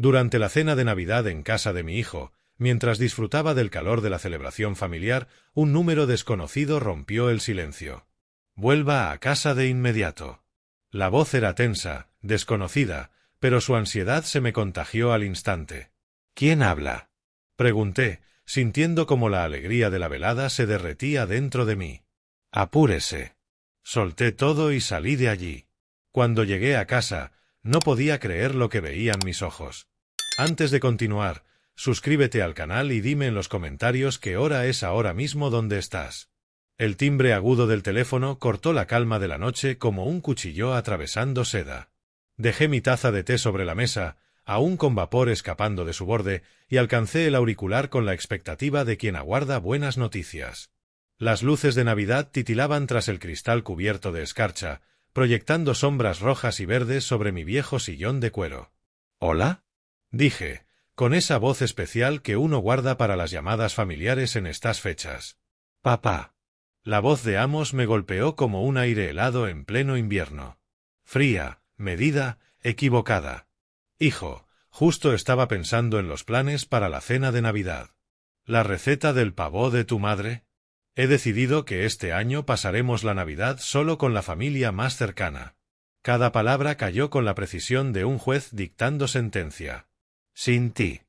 Durante la cena de Navidad en casa de mi hijo, mientras disfrutaba del calor de la celebración familiar, un número desconocido rompió el silencio. Vuelva a casa de inmediato. La voz era tensa, desconocida, pero su ansiedad se me contagió al instante. ¿Quién habla?, pregunté, sintiendo como la alegría de la velada se derretía dentro de mí. Apúrese. Solté todo y salí de allí. Cuando llegué a casa, no podía creer lo que veían mis ojos. Antes de continuar, suscríbete al canal y dime en los comentarios qué hora es ahora mismo donde estás. El timbre agudo del teléfono cortó la calma de la noche como un cuchillo atravesando seda. Dejé mi taza de té sobre la mesa, aún con vapor escapando de su borde, y alcancé el auricular con la expectativa de quien aguarda buenas noticias. Las luces de Navidad titilaban tras el cristal cubierto de escarcha, proyectando sombras rojas y verdes sobre mi viejo sillón de cuero. ¿Hola?, dije, con esa voz especial que uno guarda para las llamadas familiares en estas fechas. Papá. La voz de Amos me golpeó como un aire helado en pleno invierno. Fría, medida, equivocada. Hijo, justo estaba pensando en los planes para la cena de Navidad. ¿La receta del pavó de tu madre? He decidido que este año pasaremos la Navidad solo con la familia más cercana. Cada palabra cayó con la precisión de un juez dictando sentencia. Sin ti.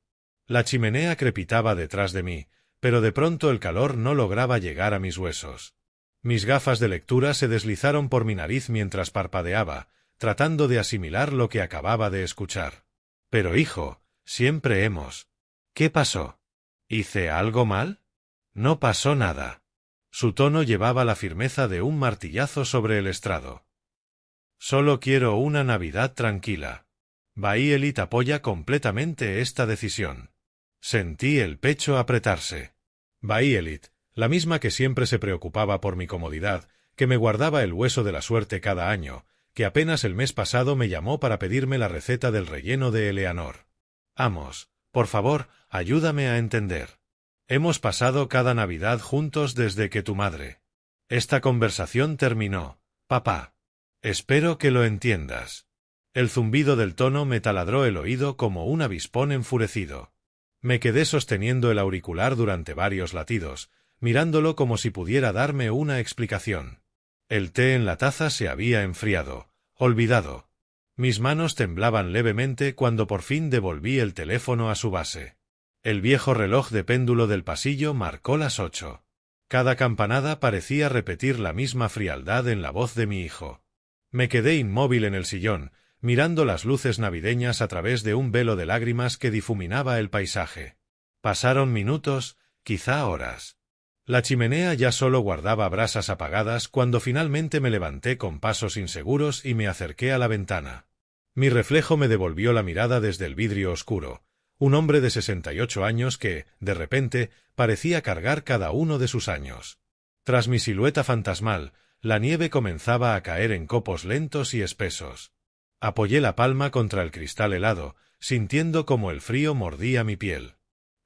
La chimenea crepitaba detrás de mí, pero de pronto el calor no lograba llegar a mis huesos. Mis gafas de lectura se deslizaron por mi nariz mientras parpadeaba, tratando de asimilar lo que acababa de escuchar. Pero hijo, siempre hemos... ¿Qué pasó? ¿Hice algo mal? No pasó nada. Su tono llevaba la firmeza de un martillazo sobre el estrado. Solo quiero una Navidad tranquila. Baielit apoya completamente esta decisión. Sentí el pecho apretarse. Baielit, la misma que siempre se preocupaba por mi comodidad, que me guardaba el hueso de la suerte cada año, que apenas el mes pasado me llamó para pedirme la receta del relleno de Eleanor. Amos, por favor, ayúdame a entender. Hemos pasado cada Navidad juntos desde que tu madre... Esta conversación terminó, papá. Espero que lo entiendas. El zumbido del tono me taladró el oído como un avispón enfurecido. Me quedé sosteniendo el auricular durante varios latidos, mirándolo como si pudiera darme una explicación. El té en la taza se había enfriado, olvidado. Mis manos temblaban levemente cuando por fin devolví el teléfono a su base. El viejo reloj de péndulo del pasillo marcó las 8. Cada campanada parecía repetir la misma frialdad en la voz de mi hijo. Me quedé inmóvil en el sillón, mirando las luces navideñas a través de un velo de lágrimas que difuminaba el paisaje. Pasaron minutos, quizá horas. La chimenea ya solo guardaba brasas apagadas cuando finalmente me levanté con pasos inseguros y me acerqué a la ventana. Mi reflejo me devolvió la mirada desde el vidrio oscuro. Un hombre de 68 años que, de repente, parecía cargar cada uno de sus años. Tras mi silueta fantasmal, la nieve comenzaba a caer en copos lentos y espesos. Apoyé la palma contra el cristal helado, sintiendo como el frío mordía mi piel.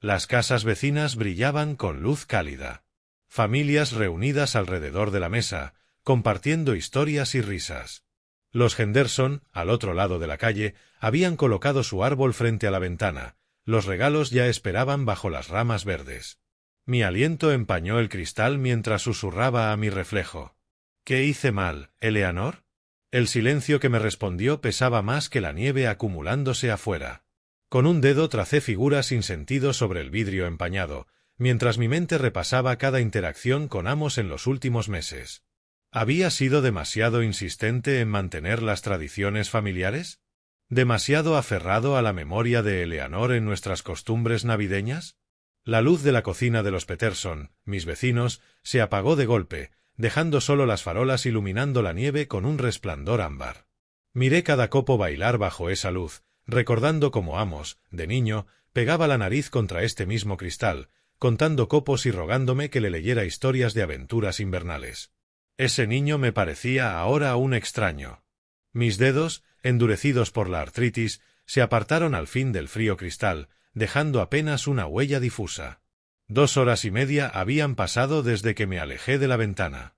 Las casas vecinas brillaban con luz cálida. Familias reunidas alrededor de la mesa, compartiendo historias y risas. Los Henderson, al otro lado de la calle, habían colocado su árbol frente a la ventana. Los regalos ya esperaban bajo las ramas verdes. Mi aliento empañó el cristal mientras susurraba a mi reflejo. ¿Qué hice mal, Eleanor? El silencio que me respondió pesaba más que la nieve acumulándose afuera. Con un dedo tracé figuras sin sentido sobre el vidrio empañado, mientras mi mente repasaba cada interacción con Amos en los últimos meses. ¿Había sido demasiado insistente en mantener las tradiciones familiares? ¿Demasiado aferrado a la memoria de Eleanor en nuestras costumbres navideñas? La luz de la cocina de los Peterson, mis vecinos, se apagó de golpe, dejando solo las farolas iluminando la nieve con un resplandor ámbar. Miré cada copo bailar bajo esa luz, recordando cómo Amos, de niño, pegaba la nariz contra este mismo cristal, contando copos y rogándome que le leyera historias de aventuras invernales. Ese niño me parecía ahora un extraño. Mis dedos, endurecidos por la artritis, se apartaron al fin del frío cristal, dejando apenas una huella difusa. 2 horas y media habían pasado desde que me alejé de la ventana.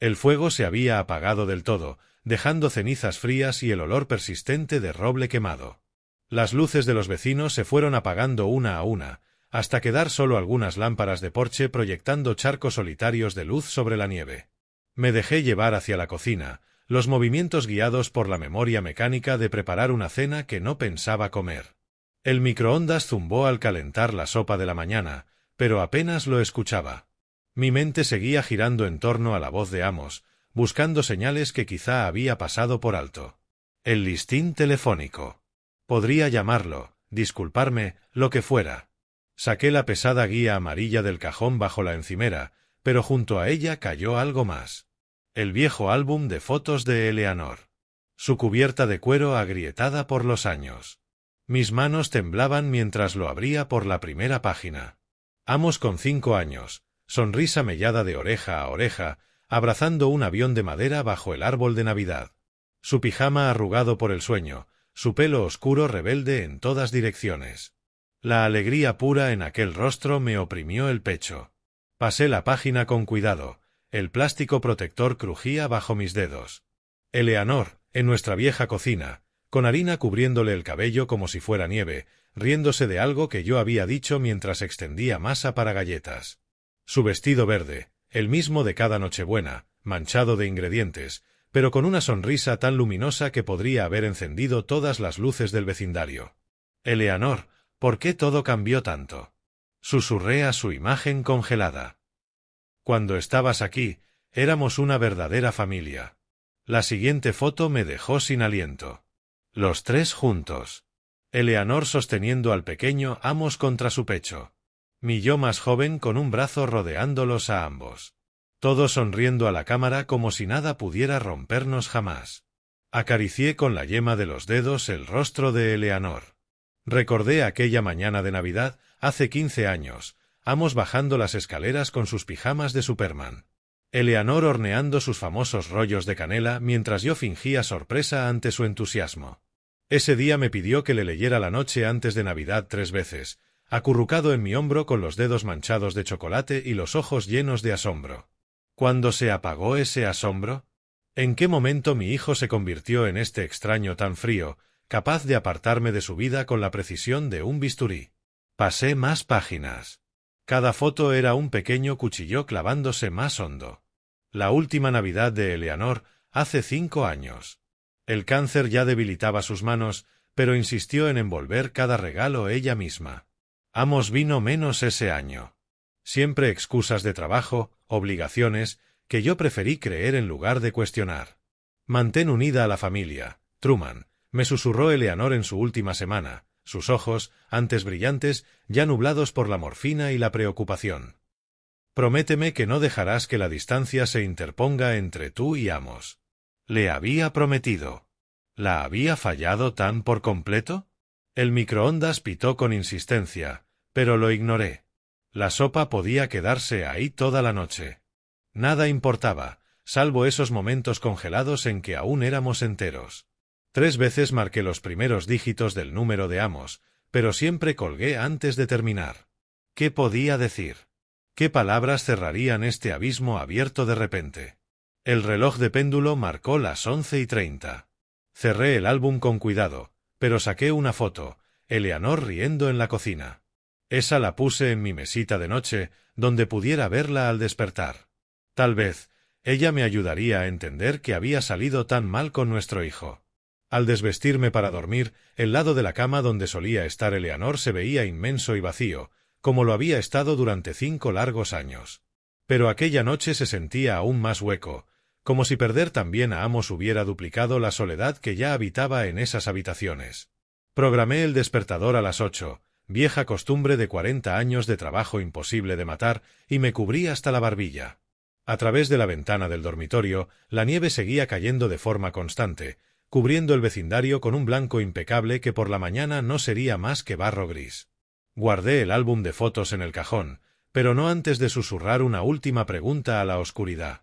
El fuego se había apagado del todo, dejando cenizas frías y el olor persistente de roble quemado. Las luces de los vecinos se fueron apagando una a una, hasta quedar solo algunas lámparas de porche proyectando charcos solitarios de luz sobre la nieve. Me dejé llevar hacia la cocina, los movimientos guiados por la memoria mecánica de preparar una cena que no pensaba comer. El microondas zumbó al calentar la sopa de la mañana, pero apenas lo escuchaba. Mi mente seguía girando en torno a la voz de Amos, buscando señales que quizá había pasado por alto. El listín telefónico. Podría llamarlo, disculparme, lo que fuera. Saqué la pesada guía amarilla del cajón bajo la encimera, pero junto a ella cayó algo más. El viejo álbum de fotos de Eleanor. Su cubierta de cuero agrietada por los años. Mis manos temblaban mientras lo abría por la primera página. Amos con 5 años, sonrisa mellada de oreja a oreja, abrazando un avión de madera bajo el árbol de Navidad. Su pijama arrugado por el sueño, su pelo oscuro rebelde en todas direcciones. La alegría pura en aquel rostro me oprimió el pecho. Pasé la página con cuidado, el plástico protector crujía bajo mis dedos. Eleanor, en nuestra vieja cocina, con harina cubriéndole el cabello como si fuera nieve, riéndose de algo que yo había dicho mientras extendía masa para galletas. Su vestido verde, el mismo de cada Nochebuena, manchado de ingredientes, pero con una sonrisa tan luminosa que podría haber encendido todas las luces del vecindario. Eleanor, ¿por qué todo cambió tanto? Susurré a su imagen congelada. Cuando estabas aquí, éramos una verdadera familia. La siguiente foto me dejó sin aliento. Los 3 juntos. Eleanor sosteniendo al pequeño Amos contra su pecho. Mi yo más joven con un brazo rodeándolos a ambos. Todos sonriendo a la cámara como si nada pudiera rompernos jamás. Acaricié con la yema de los dedos el rostro de Eleanor. Recordé aquella mañana de Navidad, hace 15 años, Amos bajando las escaleras con sus pijamas de Superman. Eleanor horneando sus famosos rollos de canela mientras yo fingía sorpresa ante su entusiasmo. Ese día me pidió que le leyera La noche antes de Navidad 3 veces, acurrucado en mi hombro con los dedos manchados de chocolate y los ojos llenos de asombro. ¿Cuándo se apagó ese asombro? ¿En qué momento mi hijo se convirtió en este extraño tan frío, capaz de apartarme de su vida con la precisión de un bisturí? Pasé más páginas. Cada foto era un pequeño cuchillo clavándose más hondo. La última Navidad de Eleanor, hace 5 años. El cáncer ya debilitaba sus manos, pero insistió en envolver cada regalo ella misma. Amos vino menos ese año. Siempre excusas de trabajo, obligaciones, que yo preferí creer en lugar de cuestionar. Mantén unida a la familia, Truman, me susurró Eleanor en su última semana, sus ojos, antes brillantes, ya nublados por la morfina y la preocupación. Prométeme que no dejarás que la distancia se interponga entre tú y Amos. Le había prometido. ¿La había fallado tan por completo? El microondas pitó con insistencia, pero lo ignoré. La sopa podía quedarse ahí toda la noche. Nada importaba, salvo esos momentos congelados en que aún éramos enteros. 3 veces marqué los primeros dígitos del número de Amos, pero siempre colgué antes de terminar. ¿Qué podía decir? ¿Qué palabras cerrarían este abismo abierto de repente? El reloj de péndulo marcó las 11:30. Cerré el álbum con cuidado, pero saqué una foto, Eleanor riendo en la cocina. Esa la puse en mi mesita de noche, donde pudiera verla al despertar. Tal vez, ella me ayudaría a entender que había salido tan mal con nuestro hijo. Al desvestirme para dormir, el lado de la cama donde solía estar Eleanor se veía inmenso y vacío, como lo había estado durante 5 largos años. Pero aquella noche se sentía aún más hueco, como si perder también a Amos hubiera duplicado la soledad que ya habitaba en esas habitaciones. Programé el despertador a las 8, vieja costumbre de 40 años de trabajo imposible de matar, y me cubrí hasta la barbilla. A través de la ventana del dormitorio, la nieve seguía cayendo de forma constante, cubriendo el vecindario con un blanco impecable que por la mañana no sería más que barro gris. Guardé el álbum de fotos en el cajón, pero no antes de susurrar una última pregunta a la oscuridad.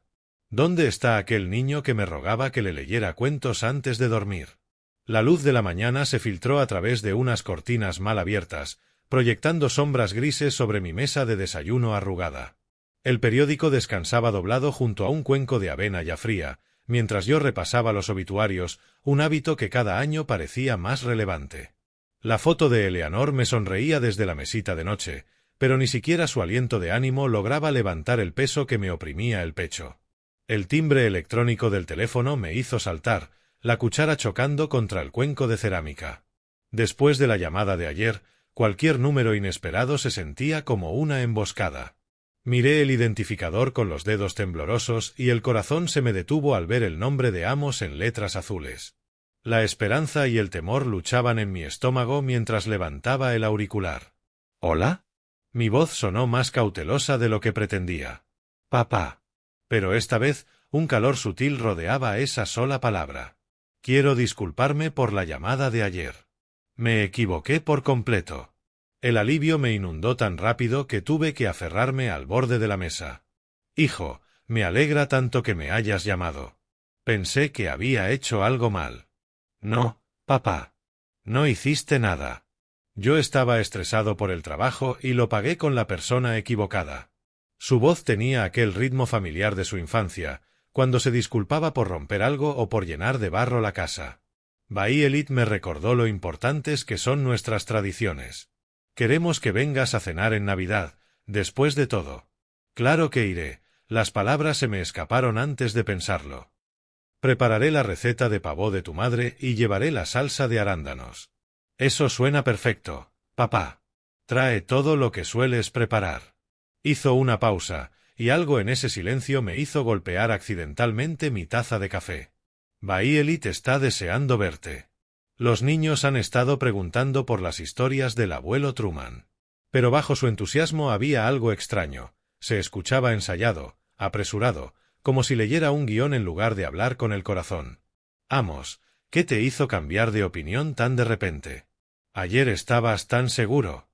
¿Dónde está aquel niño que me rogaba que le leyera cuentos antes de dormir? La luz de la mañana se filtró a través de unas cortinas mal abiertas, proyectando sombras grises sobre mi mesa de desayuno arrugada. El periódico descansaba doblado junto a un cuenco de avena ya fría, mientras yo repasaba los obituarios, un hábito que cada año parecía más relevante. La foto de Eleanor me sonreía desde la mesita de noche, pero ni siquiera su aliento de ánimo lograba levantar el peso que me oprimía el pecho. El timbre electrónico del teléfono me hizo saltar, la cuchara chocando contra el cuenco de cerámica. Después de la llamada de ayer, cualquier número inesperado se sentía como una emboscada. Miré el identificador con los dedos temblorosos y el corazón se me detuvo al ver el nombre de Amos en letras azules. La esperanza y el temor luchaban en mi estómago mientras levantaba el auricular. ¿Hola? Mi voz sonó más cautelosa de lo que pretendía. Papá. Pero esta vez un calor sutil rodeaba esa sola palabra. Quiero disculparme por la llamada de ayer. Me equivoqué por completo. El alivio me inundó tan rápido que tuve que aferrarme al borde de la mesa. Hijo, me alegra tanto que me hayas llamado. Pensé que había hecho algo mal. No, papá. No hiciste nada. Yo estaba estresado por el trabajo y lo pagué con la persona equivocada. Su voz tenía aquel ritmo familiar de su infancia, cuando se disculpaba por romper algo o por llenar de barro la casa. Baielit me recordó lo importantes que son nuestras tradiciones. Queremos que vengas a cenar en Navidad, después de todo. Claro que iré. Las palabras se me escaparon antes de pensarlo. Prepararé la receta de pavó de tu madre y llevaré la salsa de arándanos. Eso suena perfecto, papá. Trae todo lo que sueles preparar. Hizo una pausa, y algo en ese silencio me hizo golpear accidentalmente mi taza de café. Baielit está deseando verte. Los niños han estado preguntando por las historias del abuelo Truman. Pero bajo su entusiasmo había algo extraño. Se escuchaba ensayado, apresurado, como si leyera un guión en lugar de hablar con el corazón. Amos, ¿qué te hizo cambiar de opinión tan de repente? Ayer estabas tan seguro.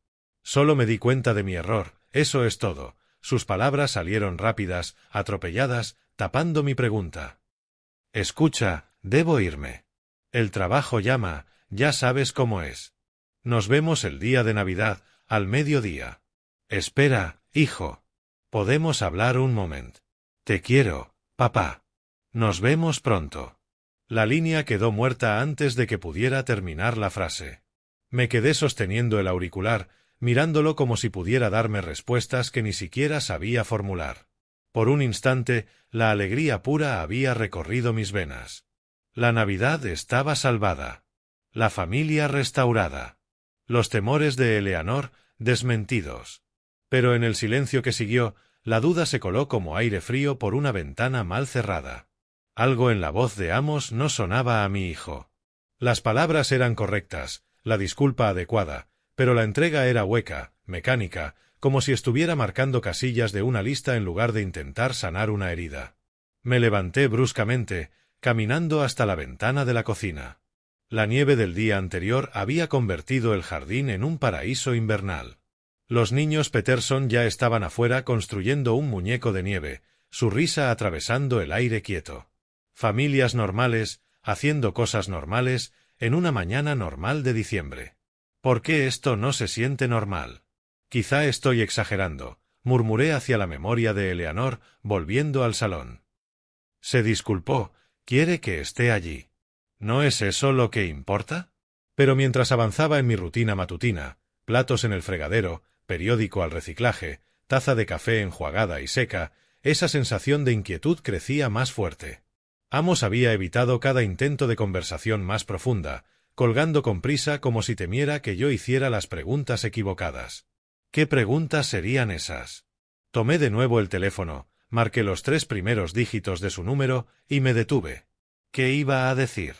Solo me di cuenta de mi error, eso es todo. Sus palabras salieron rápidas, atropelladas, tapando mi pregunta. Escucha, debo irme. El trabajo llama, ya sabes cómo es. Nos vemos el día de Navidad, al mediodía. Espera, hijo. Podemos hablar un momento. Te quiero, papá. Nos vemos pronto. La línea quedó muerta antes de que pudiera terminar la frase. Me quedé sosteniendo el auricular, mirándolo como si pudiera darme respuestas que ni siquiera sabía formular. Por un instante, la alegría pura había recorrido mis venas. La Navidad estaba salvada. La familia restaurada. Los temores de Eleanor desmentidos. Pero en el silencio que siguió, la duda se coló como aire frío por una ventana mal cerrada. Algo en la voz de Amos no sonaba a mi hijo. Las palabras eran correctas, la disculpa adecuada, pero la entrega era hueca, mecánica, como si estuviera marcando casillas de una lista en lugar de intentar sanar una herida. Me levanté bruscamente, caminando hasta la ventana de la cocina. La nieve del día anterior había convertido el jardín en un paraíso invernal. Los niños Peterson ya estaban afuera construyendo un muñeco de nieve, su risa atravesando el aire quieto. Familias normales, haciendo cosas normales, en una mañana normal de diciembre. ¿Por qué esto no se siente normal? Quizá estoy exagerando, murmuré hacia la memoria de Eleanor, volviendo al salón. Se disculpó, quiere que esté allí. ¿No es eso lo que importa? Pero mientras avanzaba en mi rutina matutina, platos en el fregadero, periódico al reciclaje, taza de café enjuagada y seca, esa sensación de inquietud crecía más fuerte. Amos había evitado cada intento de conversación más profunda, colgando con prisa como si temiera que yo hiciera las preguntas equivocadas. ¿Qué preguntas serían esas? Tomé de nuevo el teléfono, marqué los 3 primeros dígitos de su número y me detuve. ¿Qué iba a decir?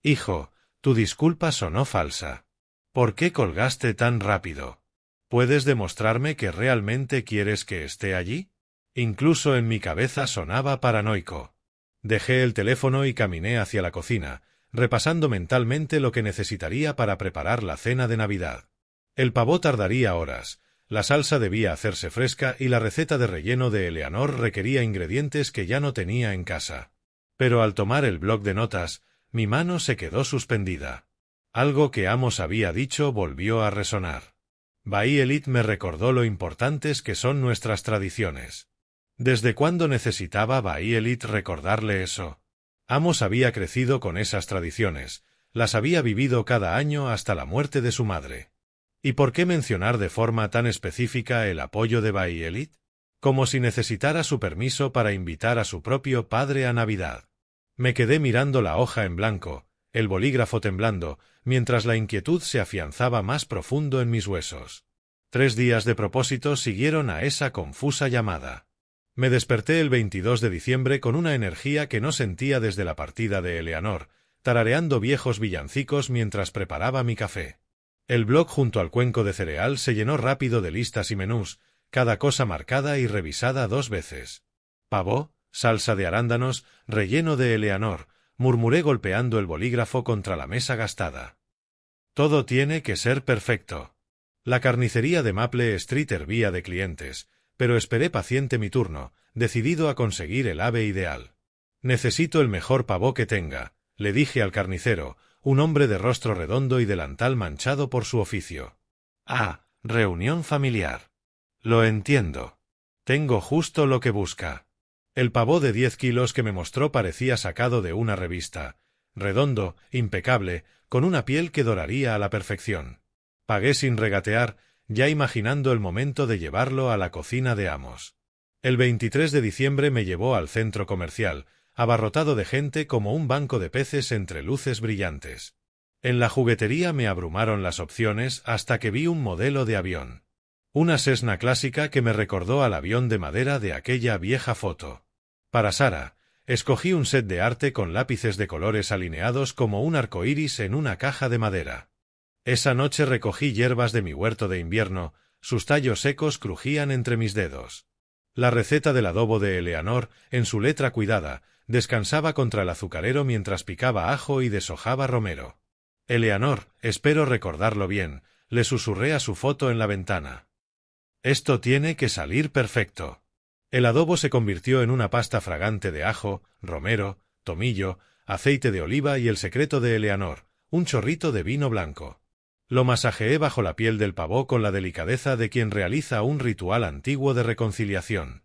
Hijo, tu disculpa sonó falsa. ¿Por qué colgaste tan rápido? ¿Puedes demostrarme que realmente quieres que esté allí? Incluso en mi cabeza sonaba paranoico. Dejé el teléfono y caminé hacia la cocina, repasando mentalmente lo que necesitaría para preparar la cena de Navidad. El pavó tardaría horas, la salsa debía hacerse fresca y la receta de relleno de Eleanor requería ingredientes que ya no tenía en casa. Pero al tomar el bloc de notas, mi mano se quedó suspendida. Algo que Amos había dicho volvió a resonar. Baielit me recordó lo importantes que son nuestras tradiciones. ¿Desde cuándo necesitaba Baielit recordarle eso? Amos había crecido con esas tradiciones, Las había vivido cada año hasta la muerte de su madre. ¿Y por qué mencionar de forma tan específica el apoyo de Bayelit? Como si necesitara su permiso para invitar a su propio padre a Navidad. Me quedé mirando la hoja en blanco, el bolígrafo temblando, mientras la inquietud se afianzaba más profundo en mis huesos. 3 días de propósito siguieron a esa confusa llamada. Me desperté el 22 de diciembre con una energía que no sentía desde la partida de Eleanor, tarareando viejos villancicos mientras preparaba mi café. El bloc junto al cuenco de cereal se llenó rápido de listas y menús, cada cosa marcada y revisada 2 veces. Pavó, salsa de arándanos, relleno de Eleanor, murmuré golpeando el bolígrafo contra la mesa gastada. Todo tiene que ser perfecto. La carnicería de Maple Street hervía de clientes, pero esperé paciente mi turno, decidido a conseguir el ave ideal. Necesito el mejor pavó que tenga, le dije al carnicero, un hombre de rostro redondo y delantal manchado por su oficio. Ah, reunión familiar. Lo entiendo. Tengo justo lo que busca. El pavó de 10 kilos que me mostró parecía sacado de una revista, redondo, impecable, con una piel que doraría a la perfección. Pagué sin regatear, ya imaginando el momento de llevarlo a la cocina de Amos. El 23 de diciembre me llevó al centro comercial, abarrotado de gente como un banco de peces entre luces brillantes. En la juguetería me abrumaron las opciones hasta que vi un modelo de avión. Una Cessna clásica que me recordó al avión de madera de aquella vieja foto. Para Sara, escogí un set de arte con lápices de colores alineados como un arco iris en una caja de madera. Esa noche recogí hierbas de mi huerto de invierno, sus tallos secos crujían entre mis dedos. La receta del adobo de Eleanor, en su letra cuidada, descansaba contra el azucarero mientras picaba ajo y deshojaba romero. Eleanor, espero recordarlo bien, le susurré a su foto en la ventana. Esto tiene que salir perfecto. El adobo se convirtió en una pasta fragante de ajo, romero, tomillo, aceite de oliva y el secreto de Eleanor, un chorrito de vino blanco. Lo masajeé bajo la piel del pavó con la delicadeza de quien realiza un ritual antiguo de reconciliación.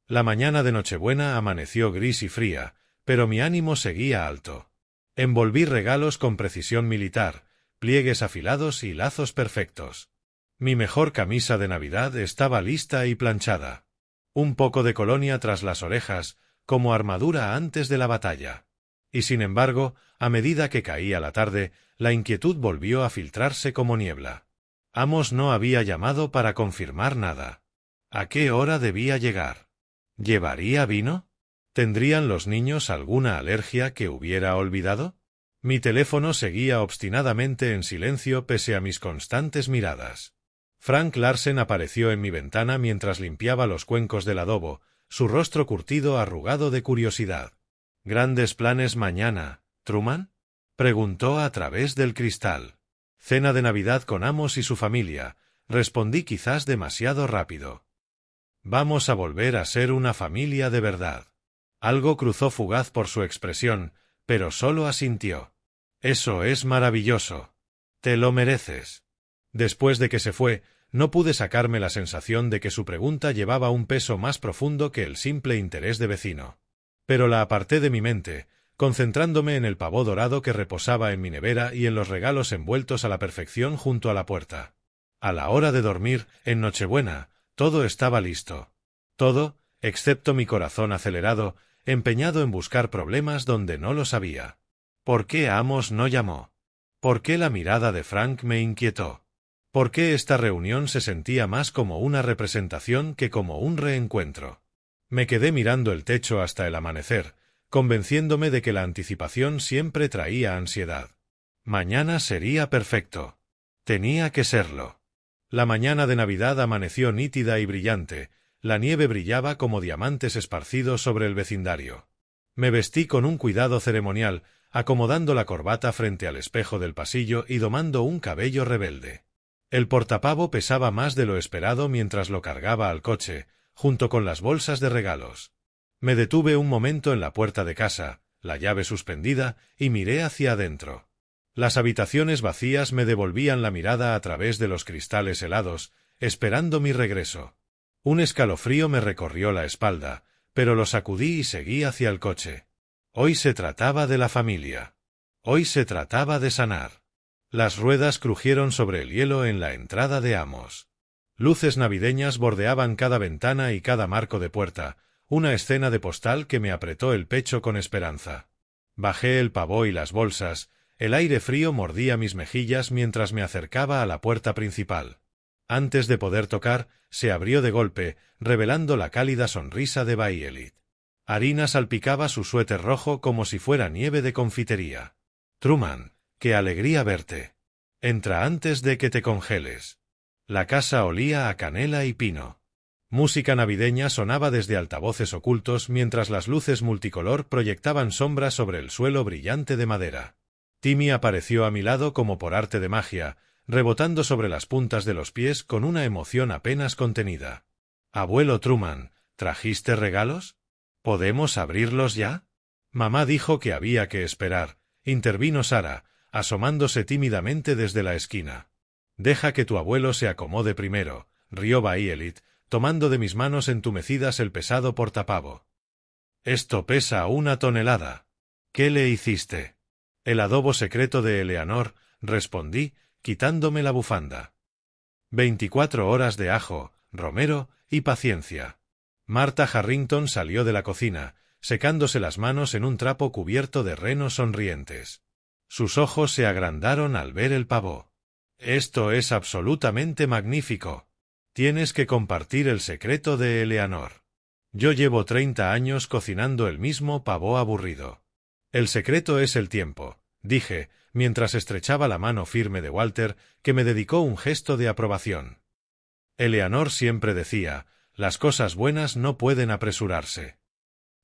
La mañana de Nochebuena amaneció gris y fría, pero mi ánimo seguía alto. Envolví regalos con precisión militar, pliegues afilados y lazos perfectos. Mi mejor camisa de Navidad estaba lista y planchada. Un poco de colonia tras las orejas, como armadura antes de la batalla. Y sin embargo, a medida que caía la tarde, la inquietud volvió a filtrarse como niebla. Amos no había llamado para confirmar nada. ¿A qué hora debía llegar? ¿Llevaría vino? ¿Tendrían los niños alguna alergia que hubiera olvidado? Mi teléfono seguía obstinadamente en silencio pese a mis constantes miradas. Frank Larsen apareció en mi ventana mientras limpiaba los cuencos del adobo, su rostro curtido arrugado de curiosidad. ¿Grandes planes mañana, Truman? Preguntó a través del cristal. Cena de Navidad con Amos y su familia, respondí quizás demasiado rápido. Vamos a volver a ser una familia de verdad. Algo cruzó fugaz por su expresión, pero solo asintió. Eso es maravilloso. Te lo mereces. Después de que se fue, no pude sacarme la sensación de que su pregunta llevaba un peso más profundo que el simple interés de vecino. Pero la aparté de mi mente, concentrándome en el pavó dorado que reposaba en mi nevera y en los regalos envueltos a la perfección junto a la puerta. A la hora de dormir, en Nochebuena, todo estaba listo. Todo, excepto mi corazón acelerado, empeñado en buscar problemas donde no los había. ¿Por qué Amos no llamó? ¿Por qué la mirada de Frank me inquietó? ¿Por qué esta reunión se sentía más como una representación que como un reencuentro? Me quedé mirando el techo hasta el amanecer, convenciéndome de que la anticipación siempre traía ansiedad. Mañana sería perfecto. Tenía que serlo. La mañana de Navidad amaneció nítida y brillante, la nieve brillaba como diamantes esparcidos sobre el vecindario. Me vestí con un cuidado ceremonial, acomodando la corbata frente al espejo del pasillo y domando un cabello rebelde. El portapavo pesaba más de lo esperado mientras lo cargaba al coche, junto con las bolsas de regalos. Me detuve un momento en la puerta de casa, la llave suspendida, y miré hacia adentro. Las habitaciones vacías me devolvían la mirada a través de los cristales helados, esperando mi regreso. Un escalofrío me recorrió la espalda, pero lo sacudí y seguí hacia el coche. Hoy se trataba de la familia. Hoy se trataba de sanar. Las ruedas crujieron sobre el hielo en la entrada de Amos. Luces navideñas bordeaban cada ventana y cada marco de puerta, una escena de postal que me apretó el pecho con esperanza. Bajé el pavó y las bolsas, el aire frío mordía mis mejillas mientras me acercaba a la puerta principal. Antes de poder tocar, se abrió de golpe, revelando la cálida sonrisa de Bayelit. Harina salpicaba su suéter rojo como si fuera nieve de confitería. «Truman, qué alegría verte. Entra antes de que te congeles». La casa olía a canela y pino. Música navideña sonaba desde altavoces ocultos mientras las luces multicolor proyectaban sombras sobre el suelo brillante de madera. Timmy apareció a mi lado como por arte de magia, rebotando sobre las puntas de los pies con una emoción apenas contenida. «Abuelo Truman, ¿trajiste regalos? ¿Podemos abrirlos ya?» Mamá dijo que había que esperar, intervino Sara, asomándose tímidamente desde la esquina. «Deja que tu abuelo se acomode primero», rió Bayelit, tomando de mis manos entumecidas el pesado portapavo. «Esto pesa 1 tonelada. ¿Qué le hiciste?» «El adobo secreto de Eleanor», respondí, quitándome la bufanda. 24 horas de ajo, romero y paciencia. Martha Harrington salió de la cocina, secándose las manos en un trapo cubierto de renos sonrientes. Sus ojos se agrandaron al ver el pavo. «Esto es absolutamente magnífico. Tienes que compartir el secreto de Eleanor. Yo llevo 30 años cocinando el mismo pavo aburrido». «El secreto es el tiempo», dije, mientras estrechaba la mano firme de Walter, que me dedicó un gesto de aprobación. Eleanor siempre decía, las cosas buenas no pueden apresurarse.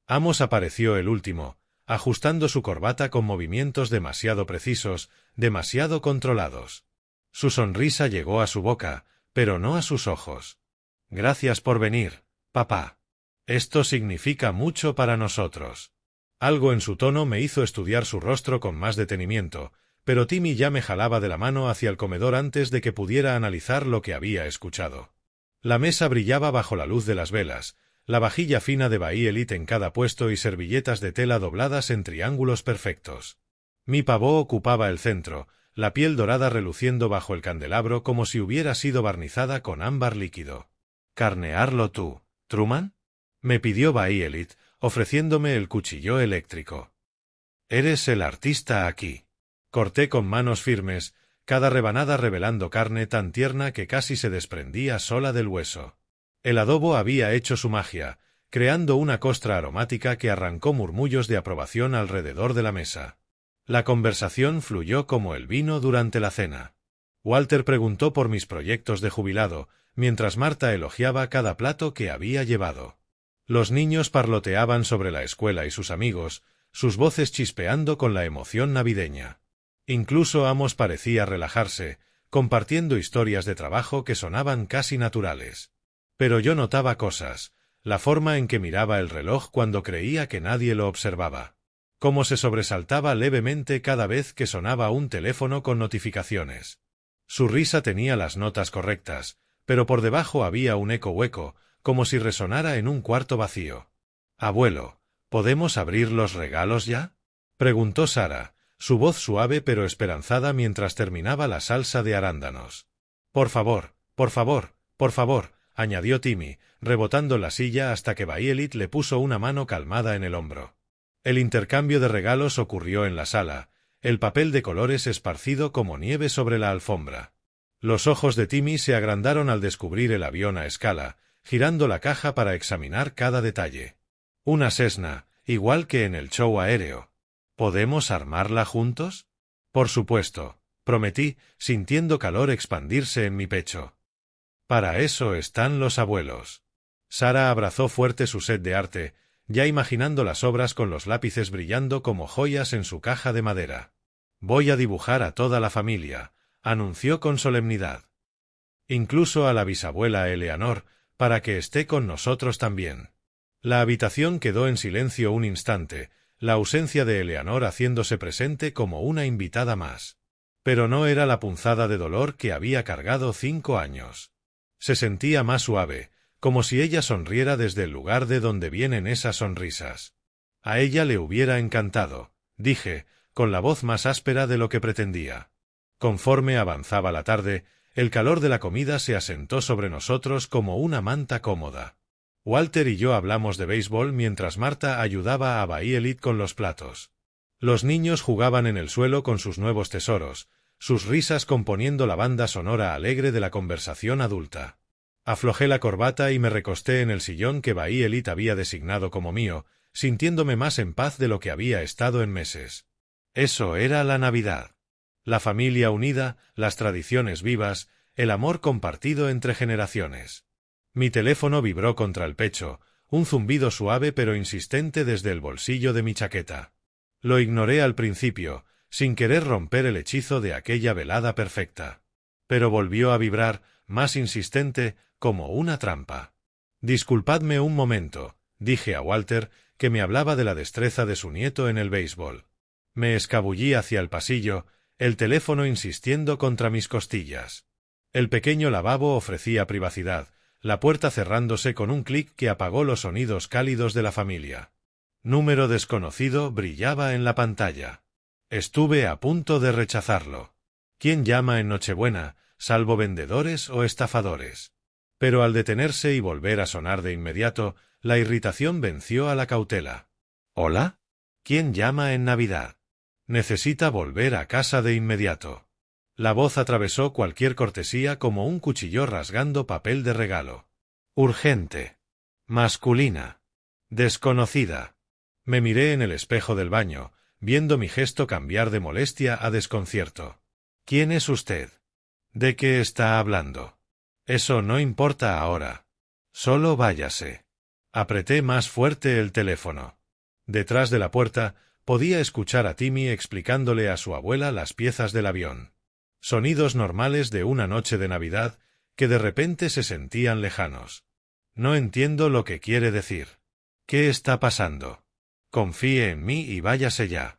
Amos apareció el último, ajustando su corbata con movimientos demasiado precisos, demasiado controlados. Su sonrisa llegó a su boca, pero no a sus ojos. «Gracias por venir, papá. Esto significa mucho para nosotros». Algo en su tono me hizo estudiar su rostro con más detenimiento, pero Timmy ya me jalaba de la mano hacia el comedor antes de que pudiera analizar lo que había escuchado. La mesa brillaba bajo la luz de las velas, la vajilla fina de Bayelit en cada puesto y servilletas de tela dobladas en triángulos perfectos. Mi pavó ocupaba el centro, la piel dorada reluciendo bajo el candelabro como si hubiera sido barnizada con ámbar líquido. «¿Carnearlo tú, Truman?», me pidió Bayelit, ofreciéndome el cuchillo eléctrico. «Eres el artista aquí». Corté con manos firmes, cada rebanada revelando carne tan tierna que casi se desprendía sola del hueso. El adobo había hecho su magia, creando una costra aromática que arrancó murmullos de aprobación alrededor de la mesa. La conversación fluyó como el vino durante la cena. Walter preguntó por mis proyectos de jubilado, mientras Marta elogiaba cada plato que había llevado. Los niños parloteaban sobre la escuela y sus amigos, sus voces chispeando con la emoción navideña. Incluso Amos parecía relajarse, compartiendo historias de trabajo que sonaban casi naturales. Pero yo notaba cosas, la forma en que miraba el reloj cuando creía que nadie lo observaba. Cómo se sobresaltaba levemente cada vez que sonaba un teléfono con notificaciones. Su risa tenía las notas correctas, pero por debajo había un eco hueco, como si resonara en un cuarto vacío. «Abuelo, ¿podemos abrir los regalos ya?», preguntó Sara, su voz suave pero esperanzada mientras terminaba la salsa de arándanos. «Por favor, por favor, por favor», añadió Timmy, rebotando la silla hasta que Bayelit le puso una mano calmada en el hombro. El intercambio de regalos ocurrió en la sala, el papel de colores esparcido como nieve sobre la alfombra. Los ojos de Timmy se agrandaron al descubrir el avión a escala, girando la caja para examinar cada detalle. «Una Cessna, igual que en el show aéreo. ¿Podemos armarla juntos?». «Por supuesto», prometí, sintiendo calor expandirse en mi pecho. «Para eso están los abuelos». Sara abrazó fuerte su set de arte, ya imaginando las obras con los lápices brillando como joyas en su caja de madera. «Voy a dibujar a toda la familia», anunció con solemnidad. «Incluso a la bisabuela Eleanor, para que esté con nosotros también». La habitación quedó en silencio un instante, la ausencia de Eleanor haciéndose presente como una invitada más. Pero no era la punzada de dolor que había cargado 5 años. Se sentía más suave, como si ella sonriera desde el lugar de donde vienen esas sonrisas. A ella le hubiera encantado, dije, con la voz más áspera de lo que pretendía. Conforme avanzaba la tarde, el calor de la comida se asentó sobre nosotros como una manta cómoda. Walter y yo hablamos de béisbol mientras Marta ayudaba a Baielit con los platos. Los niños jugaban en el suelo con sus nuevos tesoros, sus risas componiendo la banda sonora alegre de la conversación adulta. Aflojé la corbata y me recosté en el sillón que Baielit había designado como mío, sintiéndome más en paz de lo que había estado en meses. Eso era la Navidad. La familia unida, las tradiciones vivas, el amor compartido entre generaciones. Mi teléfono vibró contra el pecho, un zumbido suave pero insistente desde el bolsillo de mi chaqueta. Lo ignoré al principio, sin querer romper el hechizo de aquella velada perfecta. Pero volvió a vibrar, más insistente, como una trampa. «Disculpadme un momento», dije a Walter, que me hablaba de la destreza de su nieto en el béisbol. Me escabullí hacia el pasillo, el teléfono insistiendo contra mis costillas. El pequeño lavabo ofrecía privacidad, la puerta cerrándose con un clic que apagó los sonidos cálidos de la familia. Número desconocido brillaba en la pantalla. Estuve a punto de rechazarlo. ¿Quién llama en Nochebuena, salvo vendedores o estafadores? Pero al detenerse y volver a sonar de inmediato, la irritación venció a la cautela. ¿Hola? ¿Quién llama en Navidad? Necesita volver a casa de inmediato. La voz atravesó cualquier cortesía como un cuchillo rasgando papel de regalo. Urgente. Masculina. Desconocida. Me miré en el espejo del baño, viendo mi gesto cambiar de molestia a desconcierto. ¿Quién es usted? ¿De qué está hablando? Eso no importa ahora. Solo váyase. Apreté más fuerte el teléfono. Detrás de la puerta, podía escuchar a Timmy explicándole a su abuela las piezas del avión. Sonidos normales de una noche de Navidad que de repente se sentían lejanos. No entiendo lo que quiere decir. ¿Qué está pasando? Confíe en mí y váyase ya.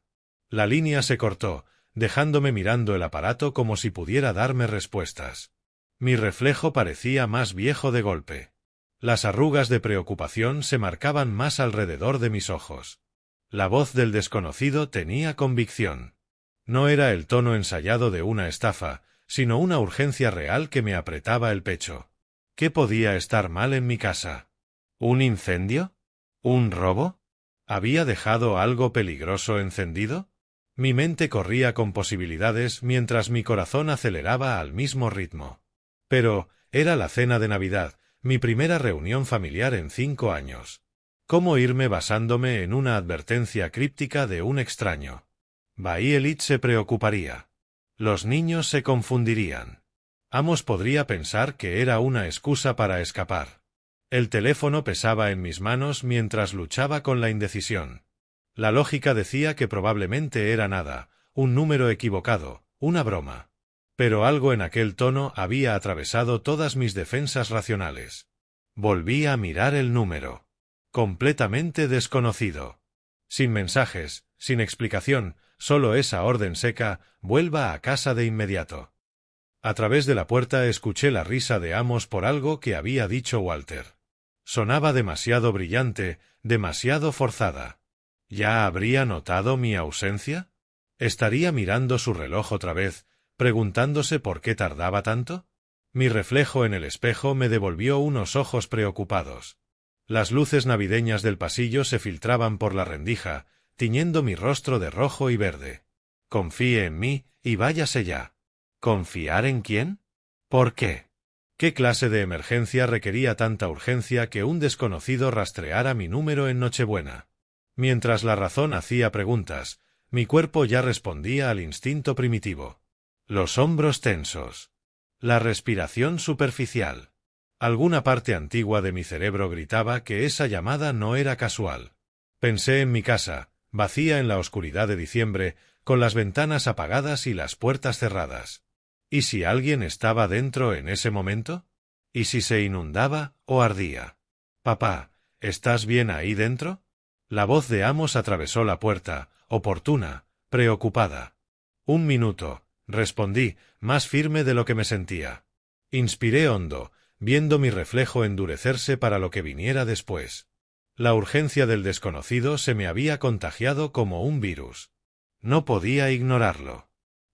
La línea se cortó, dejándome mirando el aparato como si pudiera darme respuestas. Mi reflejo parecía más viejo de golpe. Las arrugas de preocupación se marcaban más alrededor de mis ojos. La voz del desconocido tenía convicción. No era el tono ensayado de una estafa, sino una urgencia real que me apretaba el pecho. ¿Qué podía estar mal en mi casa? ¿Un incendio? ¿Un robo? ¿Había dejado algo peligroso encendido? Mi mente corría con posibilidades mientras mi corazón aceleraba al mismo ritmo. Pero era la cena de Navidad, mi primera reunión familiar en 5 años. ¿Cómo irme basándome en una advertencia críptica de un extraño? Baielit se preocuparía. Los niños se confundirían. Amos podría pensar que era una excusa para escapar. El teléfono pesaba en mis manos mientras luchaba con la indecisión. La lógica decía que probablemente era nada, un número equivocado, una broma. Pero algo en aquel tono había atravesado todas mis defensas racionales. Volví a mirar el número. Completamente desconocido. Sin mensajes, sin explicación, solo esa orden seca: vuelva a casa de inmediato. A través de la puerta escuché la risa de Amos por algo que había dicho Walter. Sonaba demasiado brillante, demasiado forzada. ¿Ya habría notado mi ausencia? ¿Estaría mirando su reloj otra vez, preguntándose por qué tardaba tanto? Mi reflejo en el espejo me devolvió unos ojos preocupados. Las luces navideñas del pasillo se filtraban por la rendija, tiñendo mi rostro de rojo y verde. Confíe en mí y váyase ya. ¿Confiar en quién? ¿Por qué? ¿Qué clase de emergencia requería tanta urgencia que un desconocido rastreara mi número en Nochebuena? Mientras la razón hacía preguntas, mi cuerpo ya respondía al instinto primitivo. Los hombros tensos. La respiración superficial. Alguna parte antigua de mi cerebro gritaba que esa llamada no era casual. Pensé en mi casa, vacía en la oscuridad de diciembre, con las ventanas apagadas y las puertas cerradas. ¿Y si alguien estaba dentro en ese momento? ¿Y si se inundaba o ardía? Papá, ¿estás bien ahí dentro? La voz de Amos atravesó la puerta, oportuna, preocupada. 1 minuto, respondí, más firme de lo que me sentía. Inspiré hondo, viendo mi reflejo endurecerse para lo que viniera después. La urgencia del desconocido se me había contagiado como un virus. No podía ignorarlo.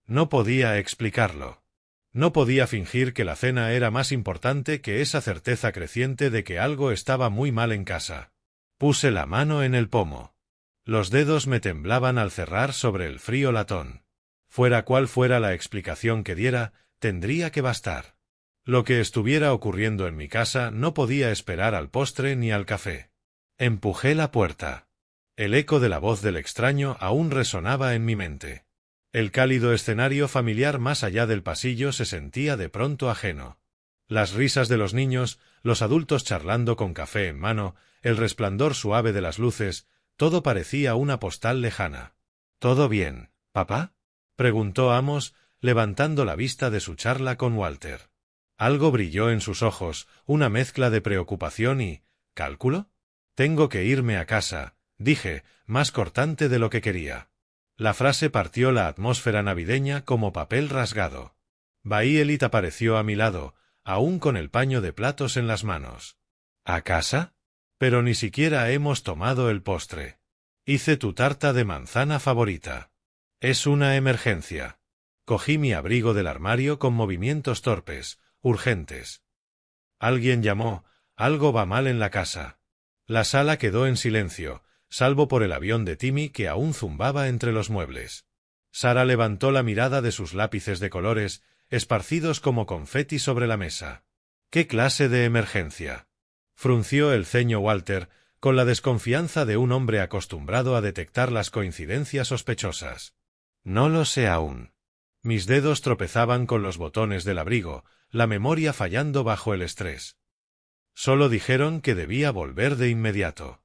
No podía explicarlo. No podía fingir que la cena era más importante que esa certeza creciente de que algo estaba muy mal en casa. Puse la mano en el pomo. Los dedos me temblaban al cerrar sobre el frío latón. Fuera cual fuera la explicación que diera, tendría que bastar. Lo que estuviera ocurriendo en mi casa no podía esperar al postre ni al café. Empujé la puerta. El eco de la voz del extraño aún resonaba en mi mente. El cálido escenario familiar más allá del pasillo se sentía de pronto ajeno. Las risas de los niños, los adultos charlando con café en mano, el resplandor suave de las luces, todo parecía una postal lejana. —¿Todo bien, papá? —preguntó Amos, levantando la vista de su charla con Walter. Algo brilló en sus ojos, una mezcla de preocupación y ¿cálculo? —Tengo que irme a casa —dije, más cortante de lo que quería. La frase partió la atmósfera navideña como papel rasgado. Baielit apareció a mi lado, aún con el paño de platos en las manos. —¿A casa? Pero ni siquiera hemos tomado el postre. Hice tu tarta de manzana favorita. Es una emergencia. Cogí mi abrigo del armario con movimientos torpes, urgentes. Alguien llamó, algo va mal en la casa. La sala quedó en silencio, salvo por el avión de Timmy que aún zumbaba entre los muebles. Sara levantó la mirada de sus lápices de colores, esparcidos como confeti sobre la mesa. ¿Qué clase de emergencia? Frunció el ceño Walter, con la desconfianza de un hombre acostumbrado a detectar las coincidencias sospechosas. No lo sé aún. Mis dedos tropezaban con los botones del abrigo, la memoria fallando bajo el estrés. Solo dijeron que debía volver de inmediato.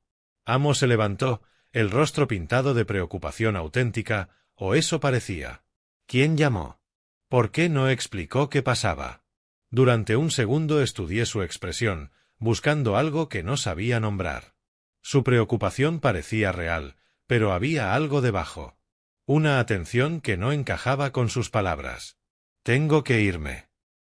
Amos se levantó, el rostro pintado de preocupación auténtica, o eso parecía. ¿Quién llamó? ¿Por qué no explicó qué pasaba? Durante un segundo estudié su expresión, buscando algo que no sabía nombrar. Su preocupación parecía real, pero había algo debajo. Una atención que no encajaba con sus palabras. Tengo que irme.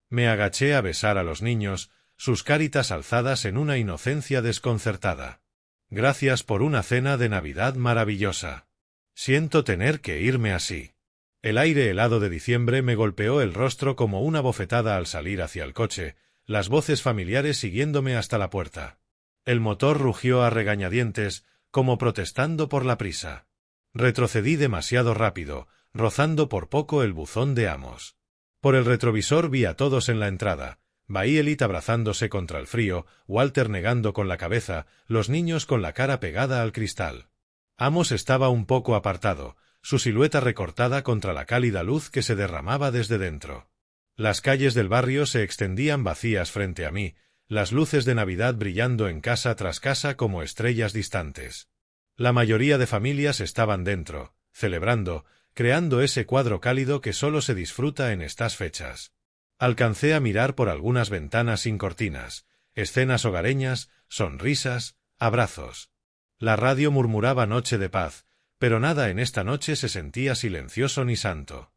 Me agaché a besar a los niños, sus caritas alzadas en una inocencia desconcertada. Gracias por una cena de Navidad maravillosa. Siento tener que irme así. El aire helado de diciembre me golpeó el rostro como una bofetada al salir hacia el coche, las voces familiares siguiéndome hasta la puerta. El motor rugió a regañadientes, como protestando por la prisa. Retrocedí demasiado rápido, rozando por poco el buzón de Amos. Por el retrovisor vi a todos en la entrada, Baielit abrazándose contra el frío, Walter negando con la cabeza, los niños con la cara pegada al cristal. Amos estaba un poco apartado, su silueta recortada contra la cálida luz que se derramaba desde dentro. Las calles del barrio se extendían vacías frente a mí, las luces de Navidad brillando en casa tras casa como estrellas distantes. La mayoría de familias estaban dentro, celebrando, creando ese cuadro cálido que solo se disfruta en estas fechas. Alcancé a mirar por algunas ventanas sin cortinas, escenas hogareñas, sonrisas, abrazos. La radio murmuraba Noche de paz, pero nada en esta noche se sentía silencioso ni santo.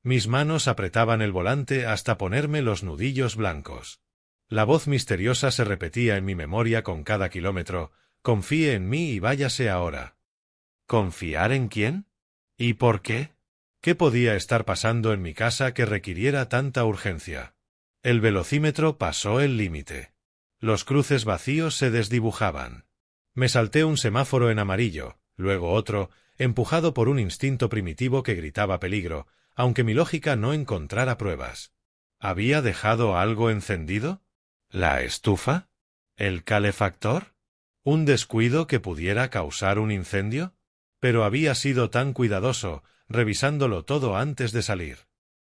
Mis manos apretaban el volante hasta ponerme los nudillos blancos. La voz misteriosa se repetía en mi memoria con cada kilómetro: confíe en mí y váyase ahora. ¿Confiar en quién? ¿Y por qué? ¿Qué podía estar pasando en mi casa que requiriera tanta urgencia? El velocímetro pasó el límite. Los cruces vacíos se desdibujaban. Me salté un semáforo en amarillo, luego otro, empujado por un instinto primitivo que gritaba peligro, aunque mi lógica no encontrara pruebas. ¿Había dejado algo encendido? ¿La estufa? ¿El calefactor? ¿Un descuido que pudiera causar un incendio? Pero había sido tan cuidadoso, revisándolo todo antes de salir.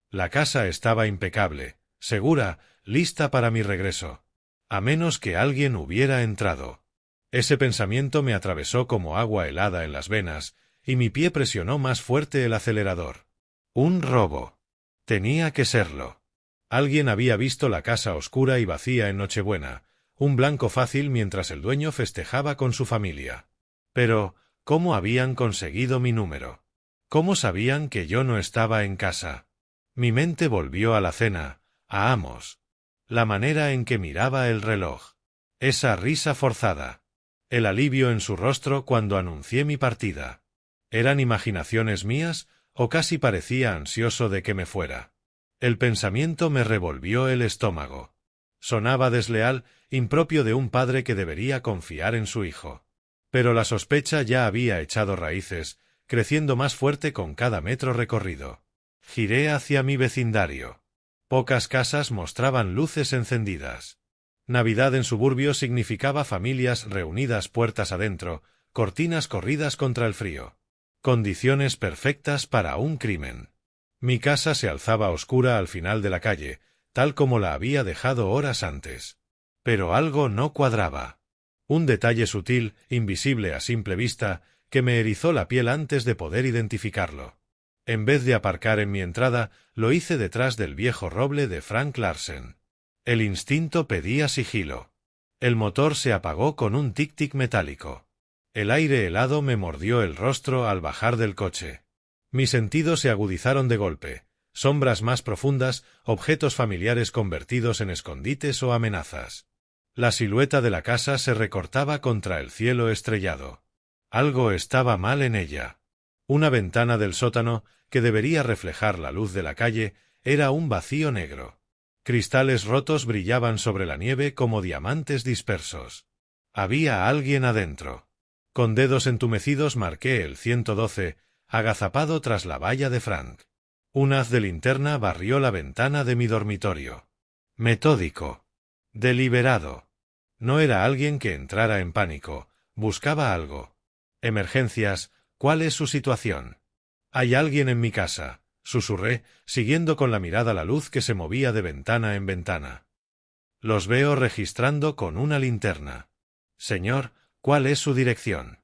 La casa estaba impecable, segura, lista para mi regreso. A menos que alguien hubiera entrado. Ese pensamiento me atravesó como agua helada en las venas, y mi pie presionó más fuerte el acelerador. Un robo. Tenía que serlo. Alguien había visto la casa oscura y vacía en Nochebuena, un blanco fácil mientras el dueño festejaba con su familia. Pero, ¿cómo habían conseguido mi número? ¿Cómo sabían que yo no estaba en casa? Mi mente volvió a la cena, a Amos. La manera en que miraba el reloj. Esa risa forzada. El alivio en su rostro cuando anuncié mi partida. ¿Eran imaginaciones mías o casi parecía ansioso de que me fuera. El pensamiento me revolvió el estómago. Sonaba desleal, impropio de un padre que debería confiar en su hijo. Pero la sospecha ya había echado raíces, creciendo más fuerte con cada metro recorrido. Giré hacia mi vecindario. Pocas casas mostraban luces encendidas. Navidad en suburbio significaba familias reunidas puertas adentro, cortinas corridas contra el frío. Condiciones perfectas para un crimen. Mi casa se alzaba oscura al final de la calle, tal como la había dejado horas antes. Pero algo no cuadraba. Un detalle sutil, invisible a simple vista, que me erizó la piel antes de poder identificarlo. En vez de aparcar en mi entrada, lo hice detrás del viejo roble de Frank Larsen. El instinto pedía sigilo. El motor se apagó con un tic-tic metálico. El aire helado me mordió el rostro al bajar del coche. Mis sentidos se agudizaron de golpe. Sombras más profundas, objetos familiares convertidos en escondites o amenazas. La silueta de la casa se recortaba contra el cielo estrellado. Algo estaba mal en ella. Una ventana del sótano, que debería reflejar la luz de la calle, era un vacío negro. Cristales rotos brillaban sobre la nieve como diamantes dispersos. Había alguien adentro. Con dedos entumecidos marqué el 112, agazapado tras la valla de Frank. Un haz de linterna barrió la ventana de mi dormitorio. Metódico. Deliberado. No era alguien que entrara en pánico, buscaba algo. Emergencias, ¿cuál es su situación? Hay alguien en mi casa, susurré, siguiendo con la mirada la luz que se movía de ventana en ventana. Los veo registrando con una linterna. Señor, ¿cuál es su dirección?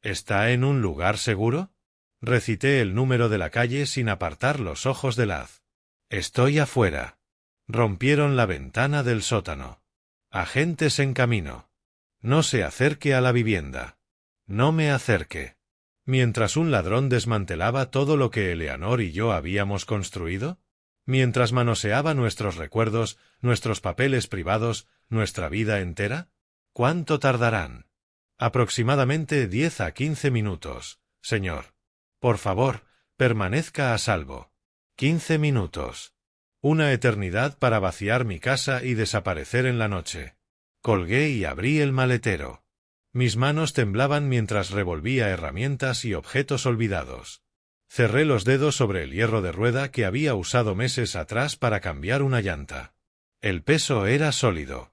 ¿Está en un lugar seguro? Recité el número de la calle sin apartar los ojos del haz. Estoy afuera. Rompieron la ventana del sótano. Agentes en camino. No se acerque a la vivienda. No me acerque. Mientras un ladrón desmantelaba todo lo que Eleanor y yo habíamos construido, mientras manoseaba nuestros recuerdos, nuestros papeles privados, nuestra vida entera, ¿cuánto tardarán? Aproximadamente 10 a 15 minutos, señor. Por favor, permanezca a salvo. 15 minutos. Una eternidad para vaciar mi casa y desaparecer en la noche. Colgué y abrí el maletero. Mis manos temblaban mientras revolvía herramientas y objetos olvidados. Cerré los dedos sobre el hierro de rueda que había usado meses atrás para cambiar una llanta. El peso era sólido.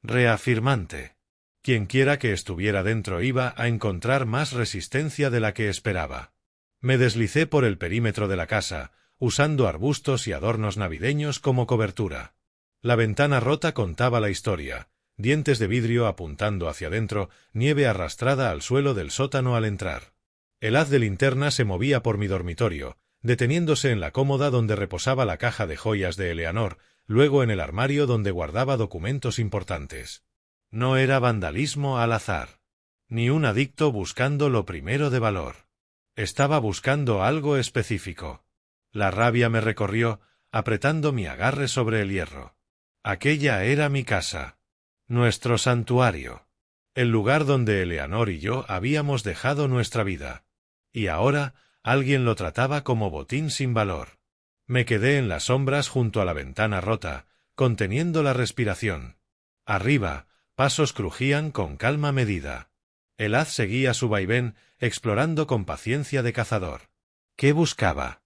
Reafirmante. Quienquiera que estuviera dentro iba a encontrar más resistencia de la que esperaba. Me deslicé por el perímetro de la casa, usando arbustos y adornos navideños como cobertura. La ventana rota contaba la historia, dientes de vidrio apuntando hacia adentro, nieve arrastrada al suelo del sótano al entrar. El haz de linterna se movía por mi dormitorio, deteniéndose en la cómoda donde reposaba la caja de joyas de Eleanor, luego en el armario donde guardaba documentos importantes. No era vandalismo al azar. Ni un adicto buscando lo primero de valor. Estaba buscando algo específico. La rabia me recorrió, apretando mi agarre sobre el hierro. Aquella era mi casa. Nuestro santuario. El lugar donde Eleanor y yo habíamos dejado nuestra vida. Y ahora, alguien lo trataba como botín sin valor. Me quedé en las sombras junto a la ventana rota, conteniendo la respiración. Arriba, pasos crujían con calma medida. El haz seguía su vaivén, explorando con paciencia de cazador. ¿Qué buscaba?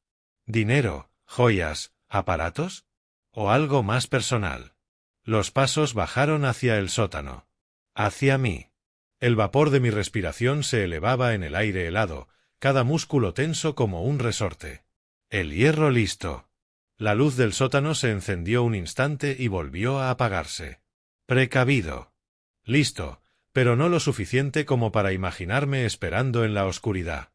¿Dinero, joyas, aparatos? ¿O algo más personal? Los pasos bajaron hacia el sótano. Hacia mí. El vapor de mi respiración se elevaba en el aire helado, cada músculo tenso como un resorte. El hierro listo. La luz del sótano se encendió un instante y volvió a apagarse. Precavido. Listo, pero no lo suficiente como para imaginarme esperando en la oscuridad.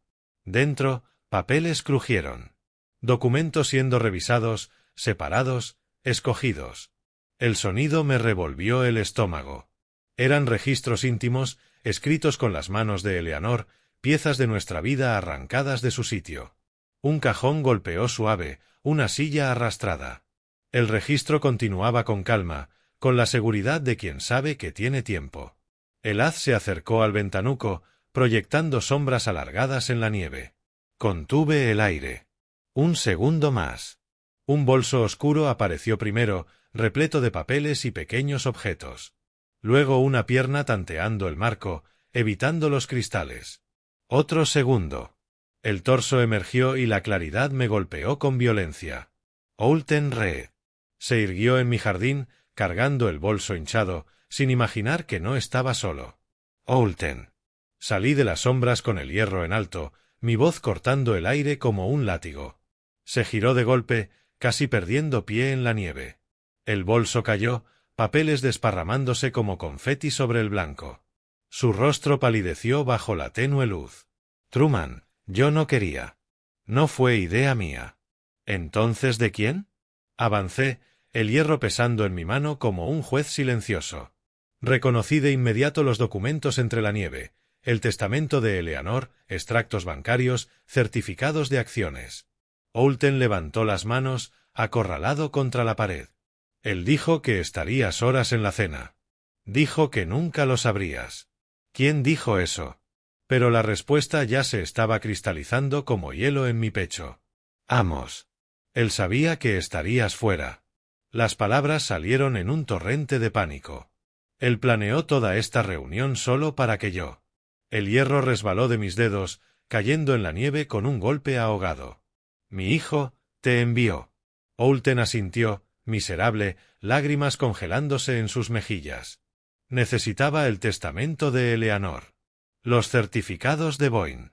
Dentro, papeles crujieron. Documentos siendo revisados, separados, escogidos. El sonido me revolvió el estómago. Eran registros íntimos, escritos con las manos de Eleanor, piezas de nuestra vida arrancadas de su sitio. Un cajón golpeó suave, una silla arrastrada. El registro continuaba con calma, con la seguridad de quien sabe que tiene tiempo. El haz se acercó al ventanuco, proyectando sombras alargadas en la nieve. Contuve el aire. Un segundo más. Un bolso oscuro apareció primero, repleto de papeles y pequeños objetos. Luego una pierna tanteando el marco, evitando los cristales. Otro segundo. El torso emergió y la claridad me golpeó con violencia. Oulten Reed. Se irguió en mi jardín, cargando el bolso hinchado, sin imaginar que no estaba solo. Oulten. Salí de las sombras con el hierro en alto, mi voz cortando el aire como un látigo. Se giró de golpe, casi perdiendo pie en la nieve. El bolso cayó, papeles desparramándose como confeti sobre el blanco. Su rostro palideció bajo la tenue luz. Truman, yo no quería. No fue idea mía. ¿Entonces de quién? Avancé, el hierro pesando en mi mano como un juez silencioso. Reconocí de inmediato los documentos entre la nieve, el testamento de Eleanor, extractos bancarios, certificados de acciones. Oulten levantó las manos, acorralado contra la pared. Él dijo que estarías horas en la cena. Dijo que nunca lo sabrías. ¿Quién dijo eso? Pero la respuesta ya se estaba cristalizando como hielo en mi pecho. Amos. Él sabía que estarías fuera. Las palabras salieron en un torrente de pánico. Él planeó toda esta reunión solo para que yo. El hierro resbaló de mis dedos, cayendo en la nieve con un golpe ahogado. Mi hijo te envió. Oulten asintió, miserable, lágrimas congelándose en sus mejillas. Necesitaba el testamento de Eleanor. Los certificados de Boyne.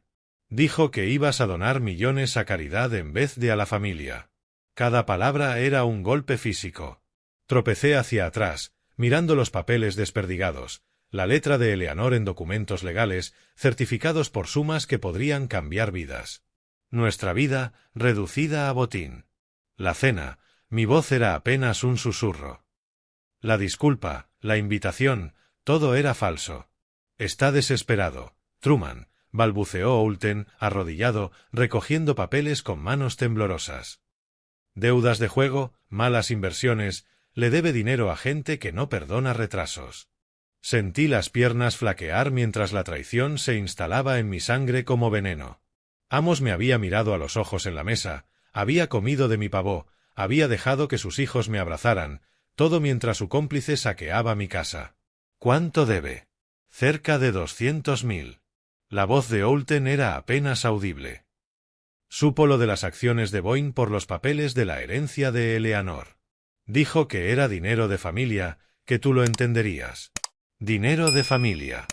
Dijo que ibas a donar millones a caridad en vez de a la familia. Cada palabra era un golpe físico. Tropecé hacia atrás, mirando los papeles desperdigados, la letra de Eleanor en documentos legales, certificados por sumas que podrían cambiar vidas. Nuestra vida, reducida a botín. La cena, mi voz era apenas un susurro. La disculpa, la invitación, todo era falso. Está desesperado, Truman, balbuceó Oulten, arrodillado, recogiendo papeles con manos temblorosas. Deudas de juego, malas inversiones, le debe dinero a gente que no perdona retrasos. Sentí las piernas flaquear mientras la traición se instalaba en mi sangre como veneno. Amos me había mirado a los ojos en la mesa, había comido de mi pavó, había dejado que sus hijos me abrazaran, todo mientras su cómplice saqueaba mi casa. ¿Cuánto debe? Cerca de 200.000. La voz de Oulten era apenas audible. Supo lo de las acciones de Boyne por los papeles de la herencia de Eleanor. Dijo que era dinero de familia, que tú lo entenderías. Dinero de familia.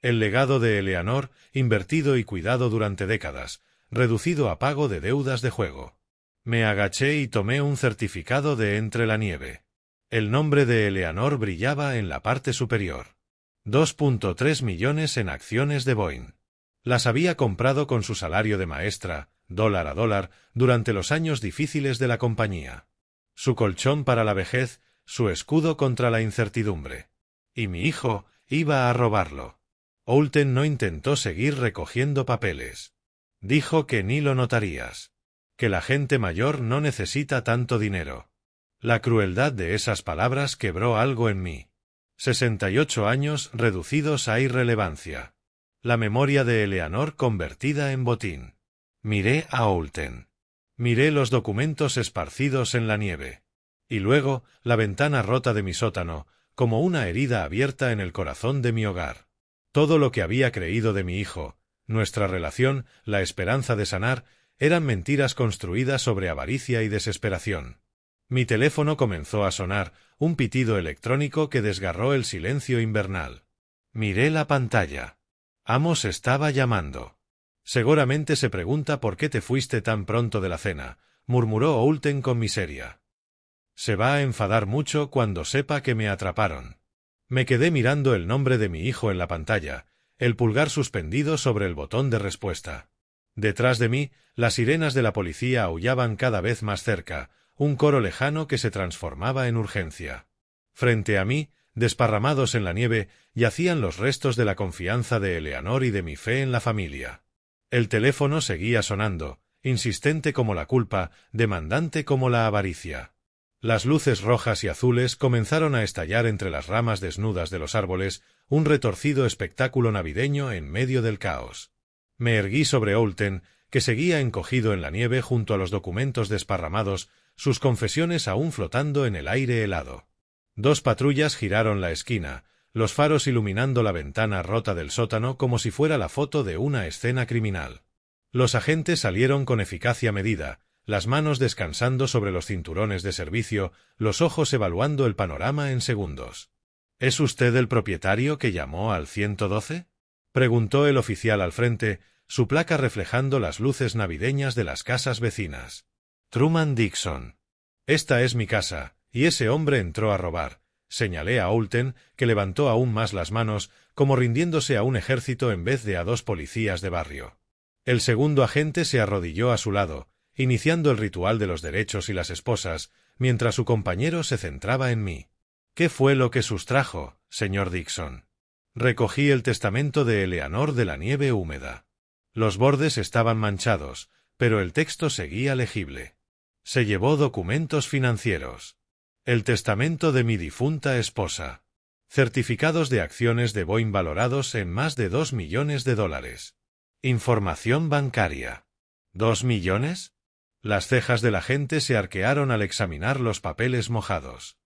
El legado de Eleanor, invertido y cuidado durante décadas, reducido a pago de deudas de juego. Me agaché y tomé un certificado de entre la nieve. El nombre de Eleanor brillaba en la parte superior. 2.3 millones en acciones de Boyne. Las había comprado con su salario de maestra, dólar a dólar, durante los años difíciles de la compañía. Su colchón para la vejez, su escudo contra la incertidumbre. Y mi hijo iba a robarlo. Oulten no intentó seguir recogiendo papeles. Dijo que ni lo notarías. Que la gente mayor no necesita tanto dinero. La crueldad de esas palabras quebró algo en mí. 68 años reducidos a irrelevancia. La memoria de Eleanor convertida en botín. Miré a Oulten. Miré los documentos esparcidos en la nieve. Y luego, la ventana rota de mi sótano, como una herida abierta en el corazón de mi hogar. Todo lo que había creído de mi hijo, nuestra relación, la esperanza de sanar, eran mentiras construidas sobre avaricia y desesperación. Mi teléfono comenzó a sonar, un pitido electrónico que desgarró el silencio invernal. Miré la pantalla. Amos estaba llamando. Seguramente se pregunta por qué te fuiste tan pronto de la cena, murmuró Oulten con miseria. Se va a enfadar mucho cuando sepa que me atraparon. Me quedé mirando el nombre de mi hijo en la pantalla, el pulgar suspendido sobre el botón de respuesta. Detrás de mí, las sirenas de la policía aullaban cada vez más cerca, un coro lejano que se transformaba en urgencia. Frente a mí, desparramados en la nieve, yacían los restos de la confianza de Eleanor y de mi fe en la familia. El teléfono seguía sonando, insistente como la culpa, demandante como la avaricia. Las luces rojas y azules comenzaron a estallar entre las ramas desnudas de los árboles, un retorcido espectáculo navideño en medio del caos. Me erguí sobre Oulten, que seguía encogido en la nieve junto a los documentos desparramados, sus confesiones aún flotando en el aire helado. 2 patrullas giraron la esquina, los faros iluminando la ventana rota del sótano como si fuera la foto de una escena criminal. Los agentes salieron con eficacia medida, las manos descansando sobre los cinturones de servicio, los ojos evaluando el panorama en segundos. —¿Es usted el propietario que llamó al 112? —preguntó el oficial al frente, su placa reflejando las luces navideñas de las casas vecinas. —Truman Dixon. Esta es mi casa, y ese hombre entró a robar —señalé a Oulten, que levantó aún más las manos, como rindiéndose a un ejército en vez de a 2 policías de barrio. El segundo agente se arrodilló a su lado, iniciando el ritual de los derechos y las esposas, mientras su compañero se centraba en mí. —¿Qué fue lo que sustrajo, señor Dixon? Recogí el testamento de Eleanor de la nieve húmeda. Los bordes estaban manchados, pero el texto seguía legible. Se llevó documentos financieros. El testamento de mi difunta esposa. Certificados de acciones de Boeing valorados en más de $2 millones. Información bancaria. ¿2 millones? Las cejas del agente se arquearon al examinar los papeles mojados.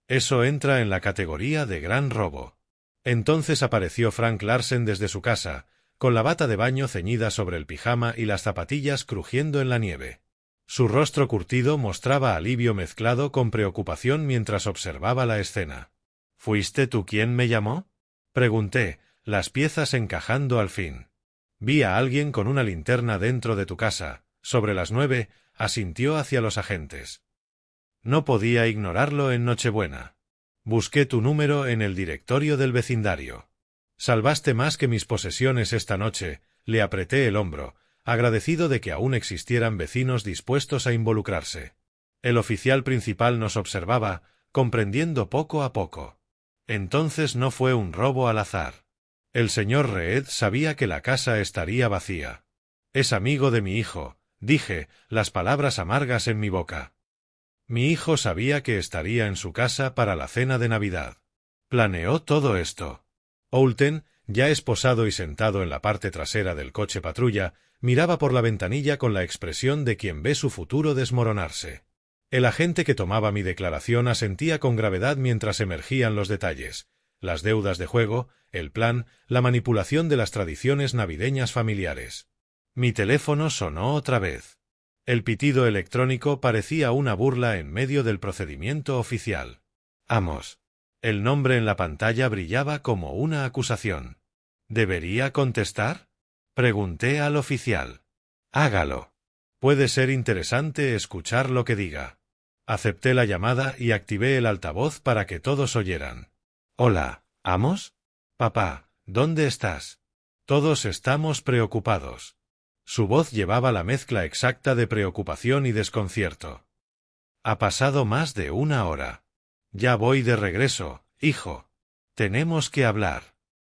Eso entra en la categoría de gran robo. Entonces apareció Frank Larsen desde su casa, con la bata de baño ceñida sobre el pijama y las zapatillas crujiendo en la nieve. Su rostro curtido mostraba alivio mezclado con preocupación mientras observaba la escena. —¿Fuiste tú quien me llamó? —pregunté, las piezas encajando al fin. —Vi a alguien con una linterna dentro de tu casa. Sobre las 9, asintió hacia los agentes. No podía ignorarlo en Nochebuena. Busqué tu número en el directorio del vecindario. Salvaste más que mis posesiones esta noche, le apreté el hombro, agradecido de que aún existieran vecinos dispuestos a involucrarse. El oficial principal nos observaba, comprendiendo poco a poco. Entonces no fue un robo al azar. El señor Reed sabía que la casa estaría vacía. Es amigo de mi hijo, dije, las palabras amargas en mi boca. Mi hijo sabía que estaría en su casa para la cena de Navidad. Planeó todo esto. Oulten, ya esposado y sentado en la parte trasera del coche patrulla, miraba por la ventanilla con la expresión de quien ve su futuro desmoronarse. El agente que tomaba mi declaración asentía con gravedad mientras emergían los detalles, las deudas de juego, el plan, la manipulación de las tradiciones navideñas familiares. Mi teléfono sonó otra vez. El pitido electrónico parecía una burla en medio del procedimiento oficial. Amos. El nombre en la pantalla brillaba como una acusación. ¿Debería contestar? Pregunté al oficial. Hágalo. Puede ser interesante escuchar lo que diga. Acepté la llamada y activé el altavoz para que todos oyeran. Hola, ¿Amos? Papá, ¿dónde estás? Todos estamos preocupados. Su voz llevaba la mezcla exacta de preocupación y desconcierto. Ha pasado más de 1 hora. Ya voy de regreso, hijo. Tenemos que hablar.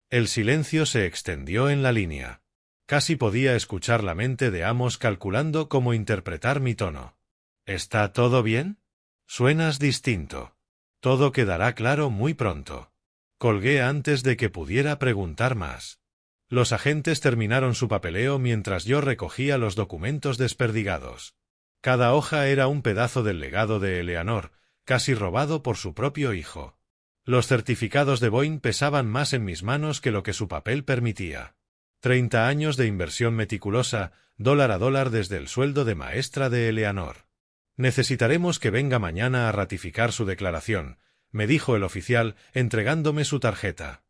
El silencio se extendió en la línea. Casi podía escuchar la mente de Amos calculando cómo interpretar mi tono. ¿Está todo bien? Suenas distinto. Todo quedará claro muy pronto. Colgué antes de que pudiera preguntar más. Los agentes terminaron su papeleo mientras yo recogía los documentos desperdigados. Cada hoja era un pedazo del legado de Eleanor, casi robado por su propio hijo. Los certificados de Boeing pesaban más en mis manos que lo que su papel permitía. 30 años de inversión meticulosa, dólar a dólar desde el sueldo de maestra de Eleanor. Necesitaremos que venga mañana a ratificar su declaración, me dijo el oficial, entregándome su tarjeta.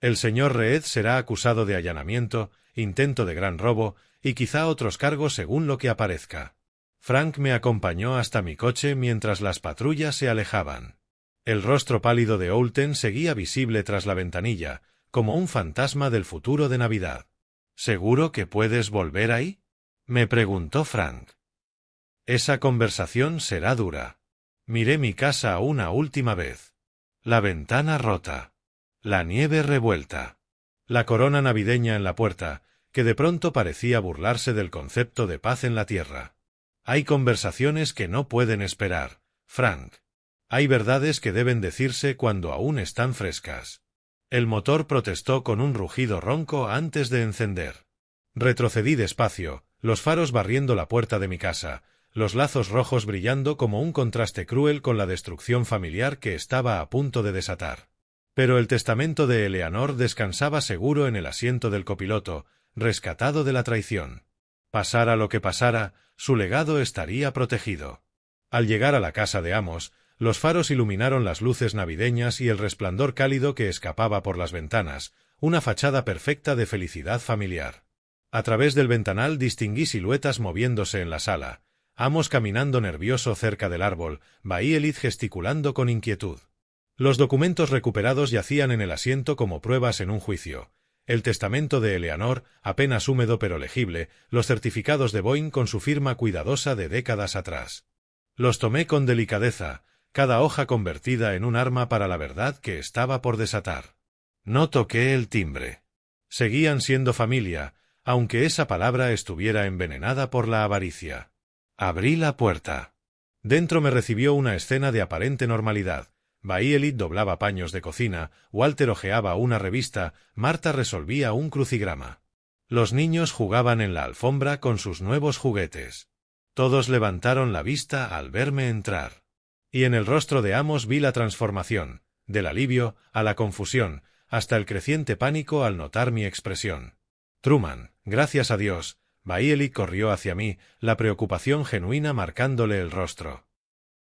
El señor Reed será acusado de allanamiento, intento de gran robo, y quizá otros cargos según lo que aparezca. Frank me acompañó hasta mi coche mientras las patrullas se alejaban. El rostro pálido de Oulten seguía visible tras la ventanilla, como un fantasma del futuro de Navidad. ¿Seguro que puedes volver ahí? Me preguntó Frank. Esa conversación será dura. Miré mi casa una última vez. La ventana rota. La nieve revuelta. La corona navideña en la puerta, que de pronto parecía burlarse del concepto de paz en la tierra. Hay conversaciones que no pueden esperar, Frank. Hay verdades que deben decirse cuando aún están frescas. El motor protestó con un rugido ronco antes de encender. Retrocedí despacio, los faros barriendo la puerta de mi casa, los lazos rojos brillando como un contraste cruel con la destrucción familiar que estaba a punto de desatar. Pero el testamento de Eleanor descansaba seguro en el asiento del copiloto, rescatado de la traición. Pasara lo que pasara, su legado estaría protegido. Al llegar a la casa de Amos, los faros iluminaron las luces navideñas y el resplandor cálido que escapaba por las ventanas, una fachada perfecta de felicidad familiar. A través del ventanal distinguí siluetas moviéndose en la sala, Amos caminando nervioso cerca del árbol, Baielit gesticulando con inquietud. Los documentos recuperados yacían en el asiento como pruebas en un juicio. El testamento de Eleanor, apenas húmedo pero legible, los certificados de Boyne con su firma cuidadosa de décadas atrás. Los tomé con delicadeza, cada hoja convertida en un arma para la verdad que estaba por desatar. No toqué el timbre. Seguían siendo familia, aunque esa palabra estuviera envenenada por la avaricia. Abrí la puerta. Dentro me recibió una escena de aparente normalidad. Baielit doblaba paños de cocina, Walter hojeaba una revista, Marta resolvía un crucigrama. Los niños jugaban en la alfombra con sus nuevos juguetes. Todos levantaron la vista al verme entrar. Y en el rostro de Amos vi la transformación, del alivio a la confusión, hasta el creciente pánico al notar mi expresión. Truman, gracias a Dios. Baielit corrió hacia mí, la preocupación genuina marcándole el rostro.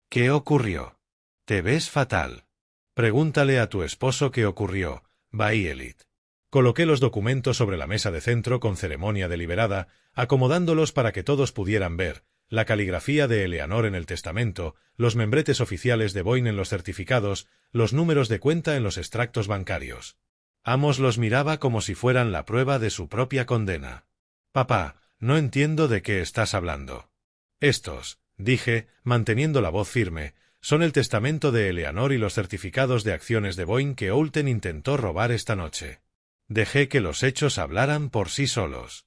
¿Qué ocurrió? Te ves fatal. Pregúntale a tu esposo qué ocurrió, Baielit. Coloqué los documentos sobre la mesa de centro con ceremonia deliberada, acomodándolos para que todos pudieran ver, la caligrafía de Eleanor en el testamento, los membretes oficiales de Boyne en los certificados, los números de cuenta en los extractos bancarios. Amos los miraba como si fueran la prueba de su propia condena. Papá, no entiendo de qué estás hablando. Estos, dije, manteniendo la voz firme, son el testamento de Eleanor y los certificados de acciones de Boyne que Oulten intentó robar esta noche. Dejé que los hechos hablaran por sí solos.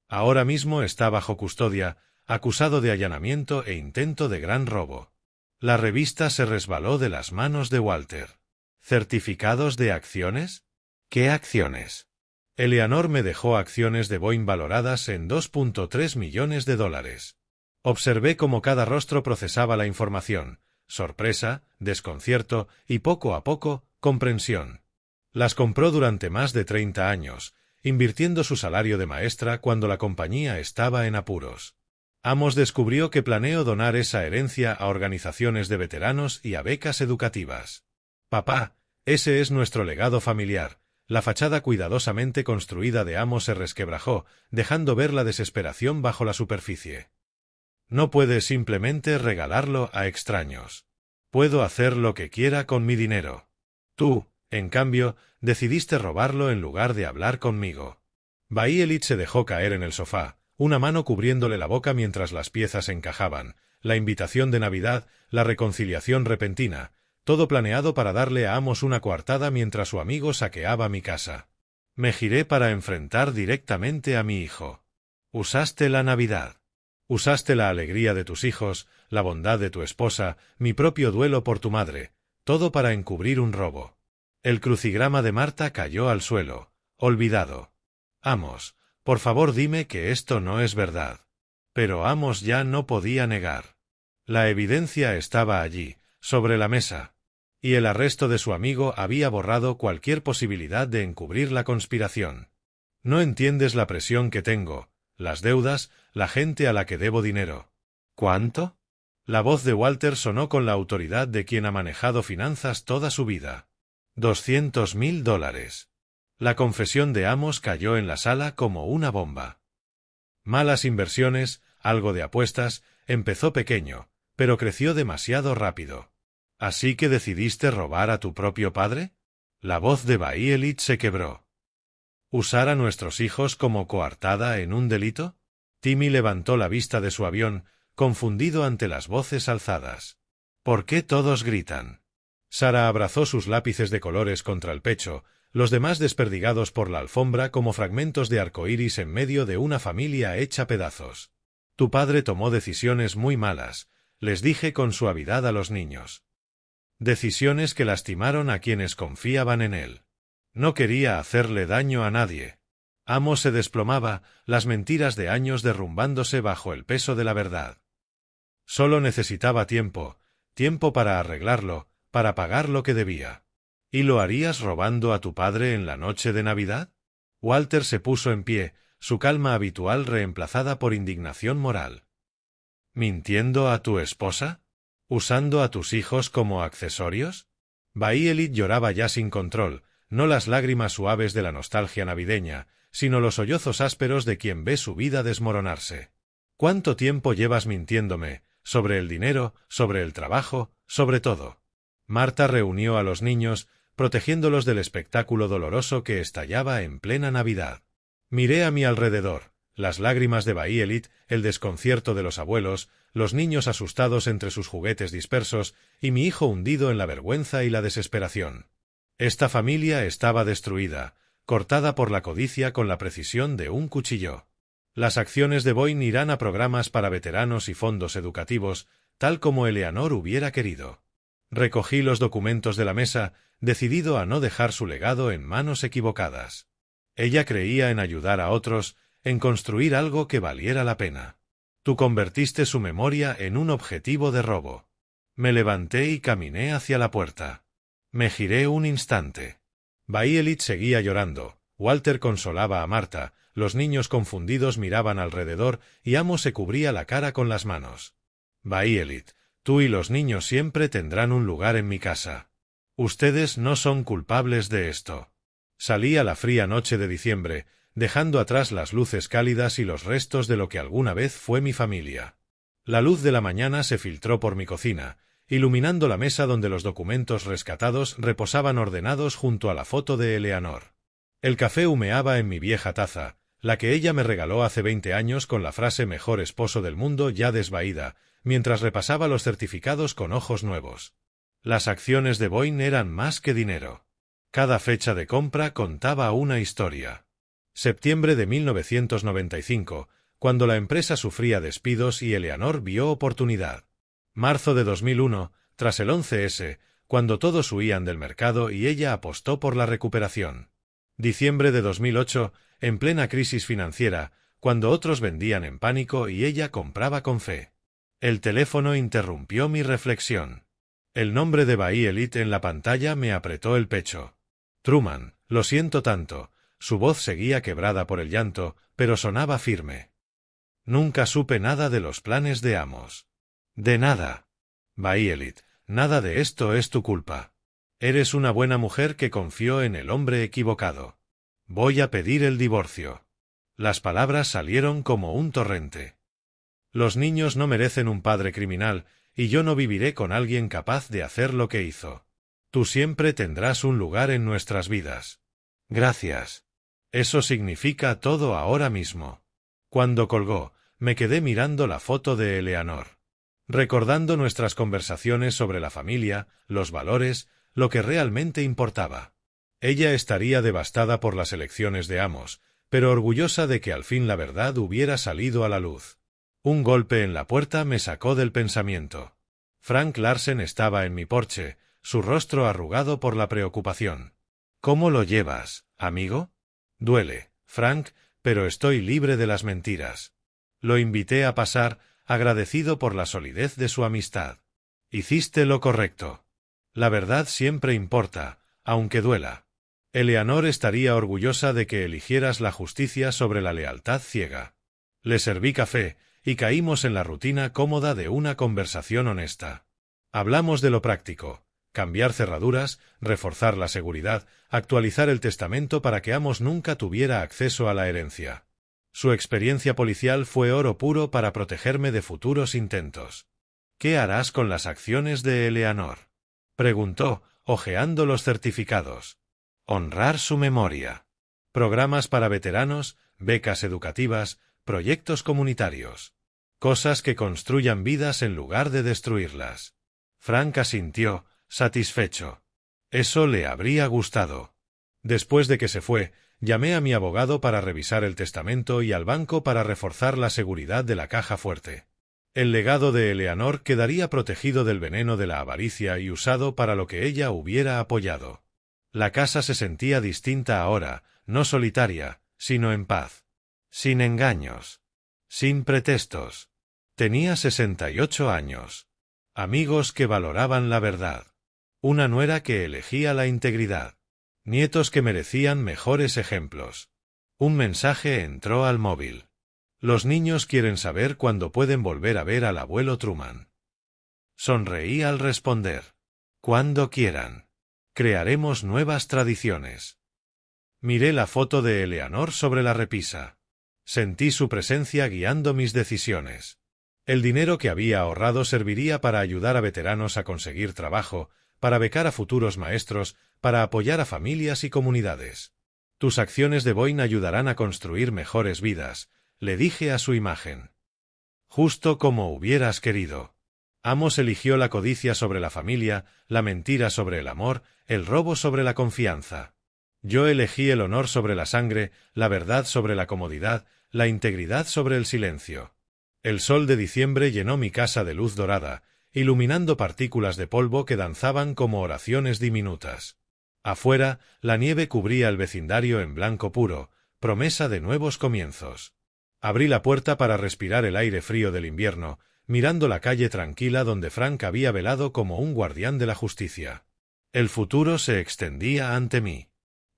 Ahora mismo está bajo custodia, acusado de allanamiento e intento de gran robo. La revista se resbaló de las manos de Walter. ¿Certificados de acciones? ¿Qué acciones? Eleanor me dejó acciones de Boyne valoradas en $2.3 millones. Observé cómo cada rostro procesaba la información. Sorpresa, desconcierto y poco a poco, comprensión. Las compró durante más de 30 años, invirtiendo su salario de maestra cuando la compañía estaba en apuros. Amos descubrió que planeo donar esa herencia a organizaciones de veteranos y a becas educativas. Papá, ese es nuestro legado familiar. La fachada cuidadosamente construida de Amos se resquebrajó, dejando ver la desesperación bajo la superficie. No puedes simplemente regalarlo a extraños. Puedo hacer lo que quiera con mi dinero. Tú, en cambio, decidiste robarlo en lugar de hablar conmigo. Baielit se dejó caer en el sofá, una mano cubriéndole la boca mientras las piezas encajaban, la invitación de Navidad, la reconciliación repentina, todo planeado para darle a Amos una coartada mientras su amigo saqueaba mi casa. Me giré para enfrentar directamente a mi hijo. Usaste la Navidad. Usaste la alegría de tus hijos, la bondad de tu esposa, mi propio duelo por tu madre, todo para encubrir un robo. El crucigrama de Marta cayó al suelo, olvidado. Amos, por favor dime que esto no es verdad. Pero Amos ya no podía negar. La evidencia estaba allí, sobre la mesa. Y el arresto de su amigo había borrado cualquier posibilidad de encubrir la conspiración. No entiendes la presión que tengo. Las deudas, la gente a la que debo dinero. ¿Cuánto? La voz de Walter sonó con la autoridad de quien ha manejado finanzas toda su vida. $200.000. La confesión de Amos cayó en la sala como una bomba. Malas inversiones, algo de apuestas, empezó pequeño, pero creció demasiado rápido. ¿Así que decidiste robar a tu propio padre? La voz de Baielit se quebró. ¿Usar a nuestros hijos como coartada en un delito? Timmy levantó la vista de su avión, confundido ante las voces alzadas. ¿Por qué todos gritan? Sara abrazó sus lápices de colores contra el pecho, los demás desperdigados por la alfombra como fragmentos de arcoíris en medio de una familia hecha pedazos. Tu padre tomó decisiones muy malas, les dije con suavidad a los niños. Decisiones que lastimaron a quienes confiaban en él. No quería hacerle daño a nadie. Amos se desplomaba, las mentiras de años derrumbándose bajo el peso de la verdad. Solo necesitaba tiempo, tiempo para arreglarlo, para pagar lo que debía. ¿Y lo harías robando a tu padre en la noche de Navidad? Walter se puso en pie, su calma habitual reemplazada por indignación moral. ¿Mintiendo a tu esposa? ¿Usando a tus hijos como accesorios? Baielit lloraba ya sin control, no las lágrimas suaves de la nostalgia navideña, sino los sollozos ásperos de quien ve su vida desmoronarse. ¿Cuánto tiempo llevas mintiéndome, sobre el dinero, sobre el trabajo, sobre todo? Marta reunió a los niños, protegiéndolos del espectáculo doloroso que estallaba en plena Navidad. Miré a mi alrededor, las lágrimas de Baielit, el desconcierto de los abuelos, los niños asustados entre sus juguetes dispersos, y mi hijo hundido en la vergüenza y la desesperación. Esta familia estaba destruida, cortada por la codicia con la precisión de un cuchillo. Las acciones de Boyne irán a programas para veteranos y fondos educativos, tal como Eleanor hubiera querido. Recogí los documentos de la mesa, decidido a no dejar su legado en manos equivocadas. Ella creía en ayudar a otros, en construir algo que valiera la pena. Tú convertiste su memoria en un objetivo de robo. Me levanté y caminé hacia la puerta. Me giré un instante. Baielit seguía llorando, Walter consolaba a Marta, los niños confundidos miraban alrededor y Amos se cubría la cara con las manos. Baielit, tú y los niños siempre tendrán un lugar en mi casa. Ustedes no son culpables de esto. Salí a la fría noche de diciembre, dejando atrás las luces cálidas y los restos de lo que alguna vez fue mi familia. La luz de la mañana se filtró por mi cocina, iluminando la mesa donde los documentos rescatados reposaban ordenados junto a la foto de Eleanor. El café humeaba en mi vieja taza, la que ella me regaló hace 20 años con la frase «mejor esposo del mundo» ya desvaída, mientras repasaba los certificados con ojos nuevos. Las acciones de Boyne eran más que dinero. Cada fecha de compra contaba una historia. Septiembre de 1995, cuando la empresa sufría despidos y Eleanor vio oportunidad. Marzo de 2001, tras el 11S, cuando todos huían del mercado y ella apostó por la recuperación. Diciembre de 2008, en plena crisis financiera, cuando otros vendían en pánico y ella compraba con fe. El teléfono interrumpió mi reflexión. El nombre de Baielit en la pantalla me apretó el pecho. Truman, lo siento tanto. Su voz seguía quebrada por el llanto, pero sonaba firme. Nunca supe nada de los planes de Amos. De nada. Baielit, nada de esto es tu culpa. Eres una buena mujer que confió en el hombre equivocado. Voy a pedir el divorcio. Las palabras salieron como un torrente. Los niños no merecen un padre criminal, y yo no viviré con alguien capaz de hacer lo que hizo. Tú siempre tendrás un lugar en nuestras vidas. Gracias. Eso significa todo ahora mismo. Cuando colgó, me quedé mirando la foto de Eleanor. Recordando nuestras conversaciones sobre la familia, los valores, lo que realmente importaba. Ella estaría devastada por las elecciones de Amos, pero orgullosa de que al fin la verdad hubiera salido a la luz. Un golpe en la puerta me sacó del pensamiento. Frank Larsen estaba en mi porche, su rostro arrugado por la preocupación. ¿Cómo lo llevas, amigo? Duele, Frank, pero estoy libre de las mentiras. Lo invité a pasar, agradecido por la solidez de su amistad. Hiciste lo correcto. La verdad siempre importa, aunque duela. Eleanor estaría orgullosa de que eligieras la justicia sobre la lealtad ciega. Le serví café, y caímos en la rutina cómoda de una conversación honesta. Hablamos de lo práctico. Cambiar cerraduras, reforzar la seguridad, actualizar el testamento para que Amos nunca tuviera acceso a la herencia. Su experiencia policial fue oro puro para protegerme de futuros intentos. ¿Qué harás con las acciones de Eleanor?, preguntó, hojeando los certificados. Honrar su memoria. Programas para veteranos, becas educativas, proyectos comunitarios. Cosas que construyan vidas en lugar de destruirlas. Frank asintió, satisfecho. Eso le habría gustado. Después de que se fue, llamé a mi abogado para revisar el testamento y al banco para reforzar la seguridad de la caja fuerte. El legado de Eleanor quedaría protegido del veneno de la avaricia y usado para lo que ella hubiera apoyado. La casa se sentía distinta ahora, no solitaria, sino en paz. Sin engaños. Sin pretextos. Tenía 68 años. Amigos que valoraban la verdad. Una nuera que elegía la integridad. Nietos que merecían mejores ejemplos. Un mensaje entró al móvil. Los niños quieren saber cuándo pueden volver a ver al abuelo Truman. Sonreí al responder. Cuando quieran. Crearemos nuevas tradiciones. Miré la foto de Eleanor sobre la repisa. Sentí su presencia guiando mis decisiones. El dinero que había ahorrado serviría para ayudar a veteranos a conseguir trabajo, para becar a futuros maestros, para apoyar a familias y comunidades. Tus acciones de Boyne ayudarán a construir mejores vidas, le dije a su imagen. Justo como hubieras querido. Amos eligió la codicia sobre la familia, la mentira sobre el amor, el robo sobre la confianza. Yo elegí el honor sobre la sangre, la verdad sobre la comodidad, la integridad sobre el silencio. El sol de diciembre llenó mi casa de luz dorada, iluminando partículas de polvo que danzaban como oraciones diminutas. Afuera, la nieve cubría el vecindario en blanco puro, promesa de nuevos comienzos. Abrí la puerta para respirar el aire frío del invierno, mirando la calle tranquila donde Frank había velado como un guardián de la justicia. El futuro se extendía ante mí.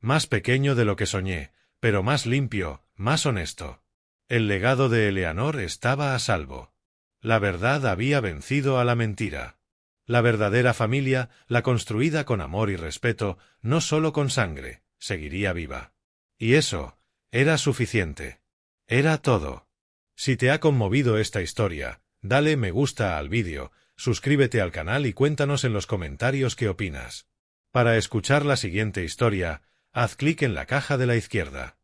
Más pequeño de lo que soñé, pero más limpio, más honesto. El legado de Eleanor estaba a salvo. La verdad había vencido a la mentira. La verdadera familia, la construida con amor y respeto, no solo con sangre, seguiría viva. Y eso era suficiente. Era todo. Si te ha conmovido esta historia, dale me gusta al vídeo, suscríbete al canal y cuéntanos en los comentarios qué opinas. Para escuchar la siguiente historia, haz clic en la caja de la izquierda.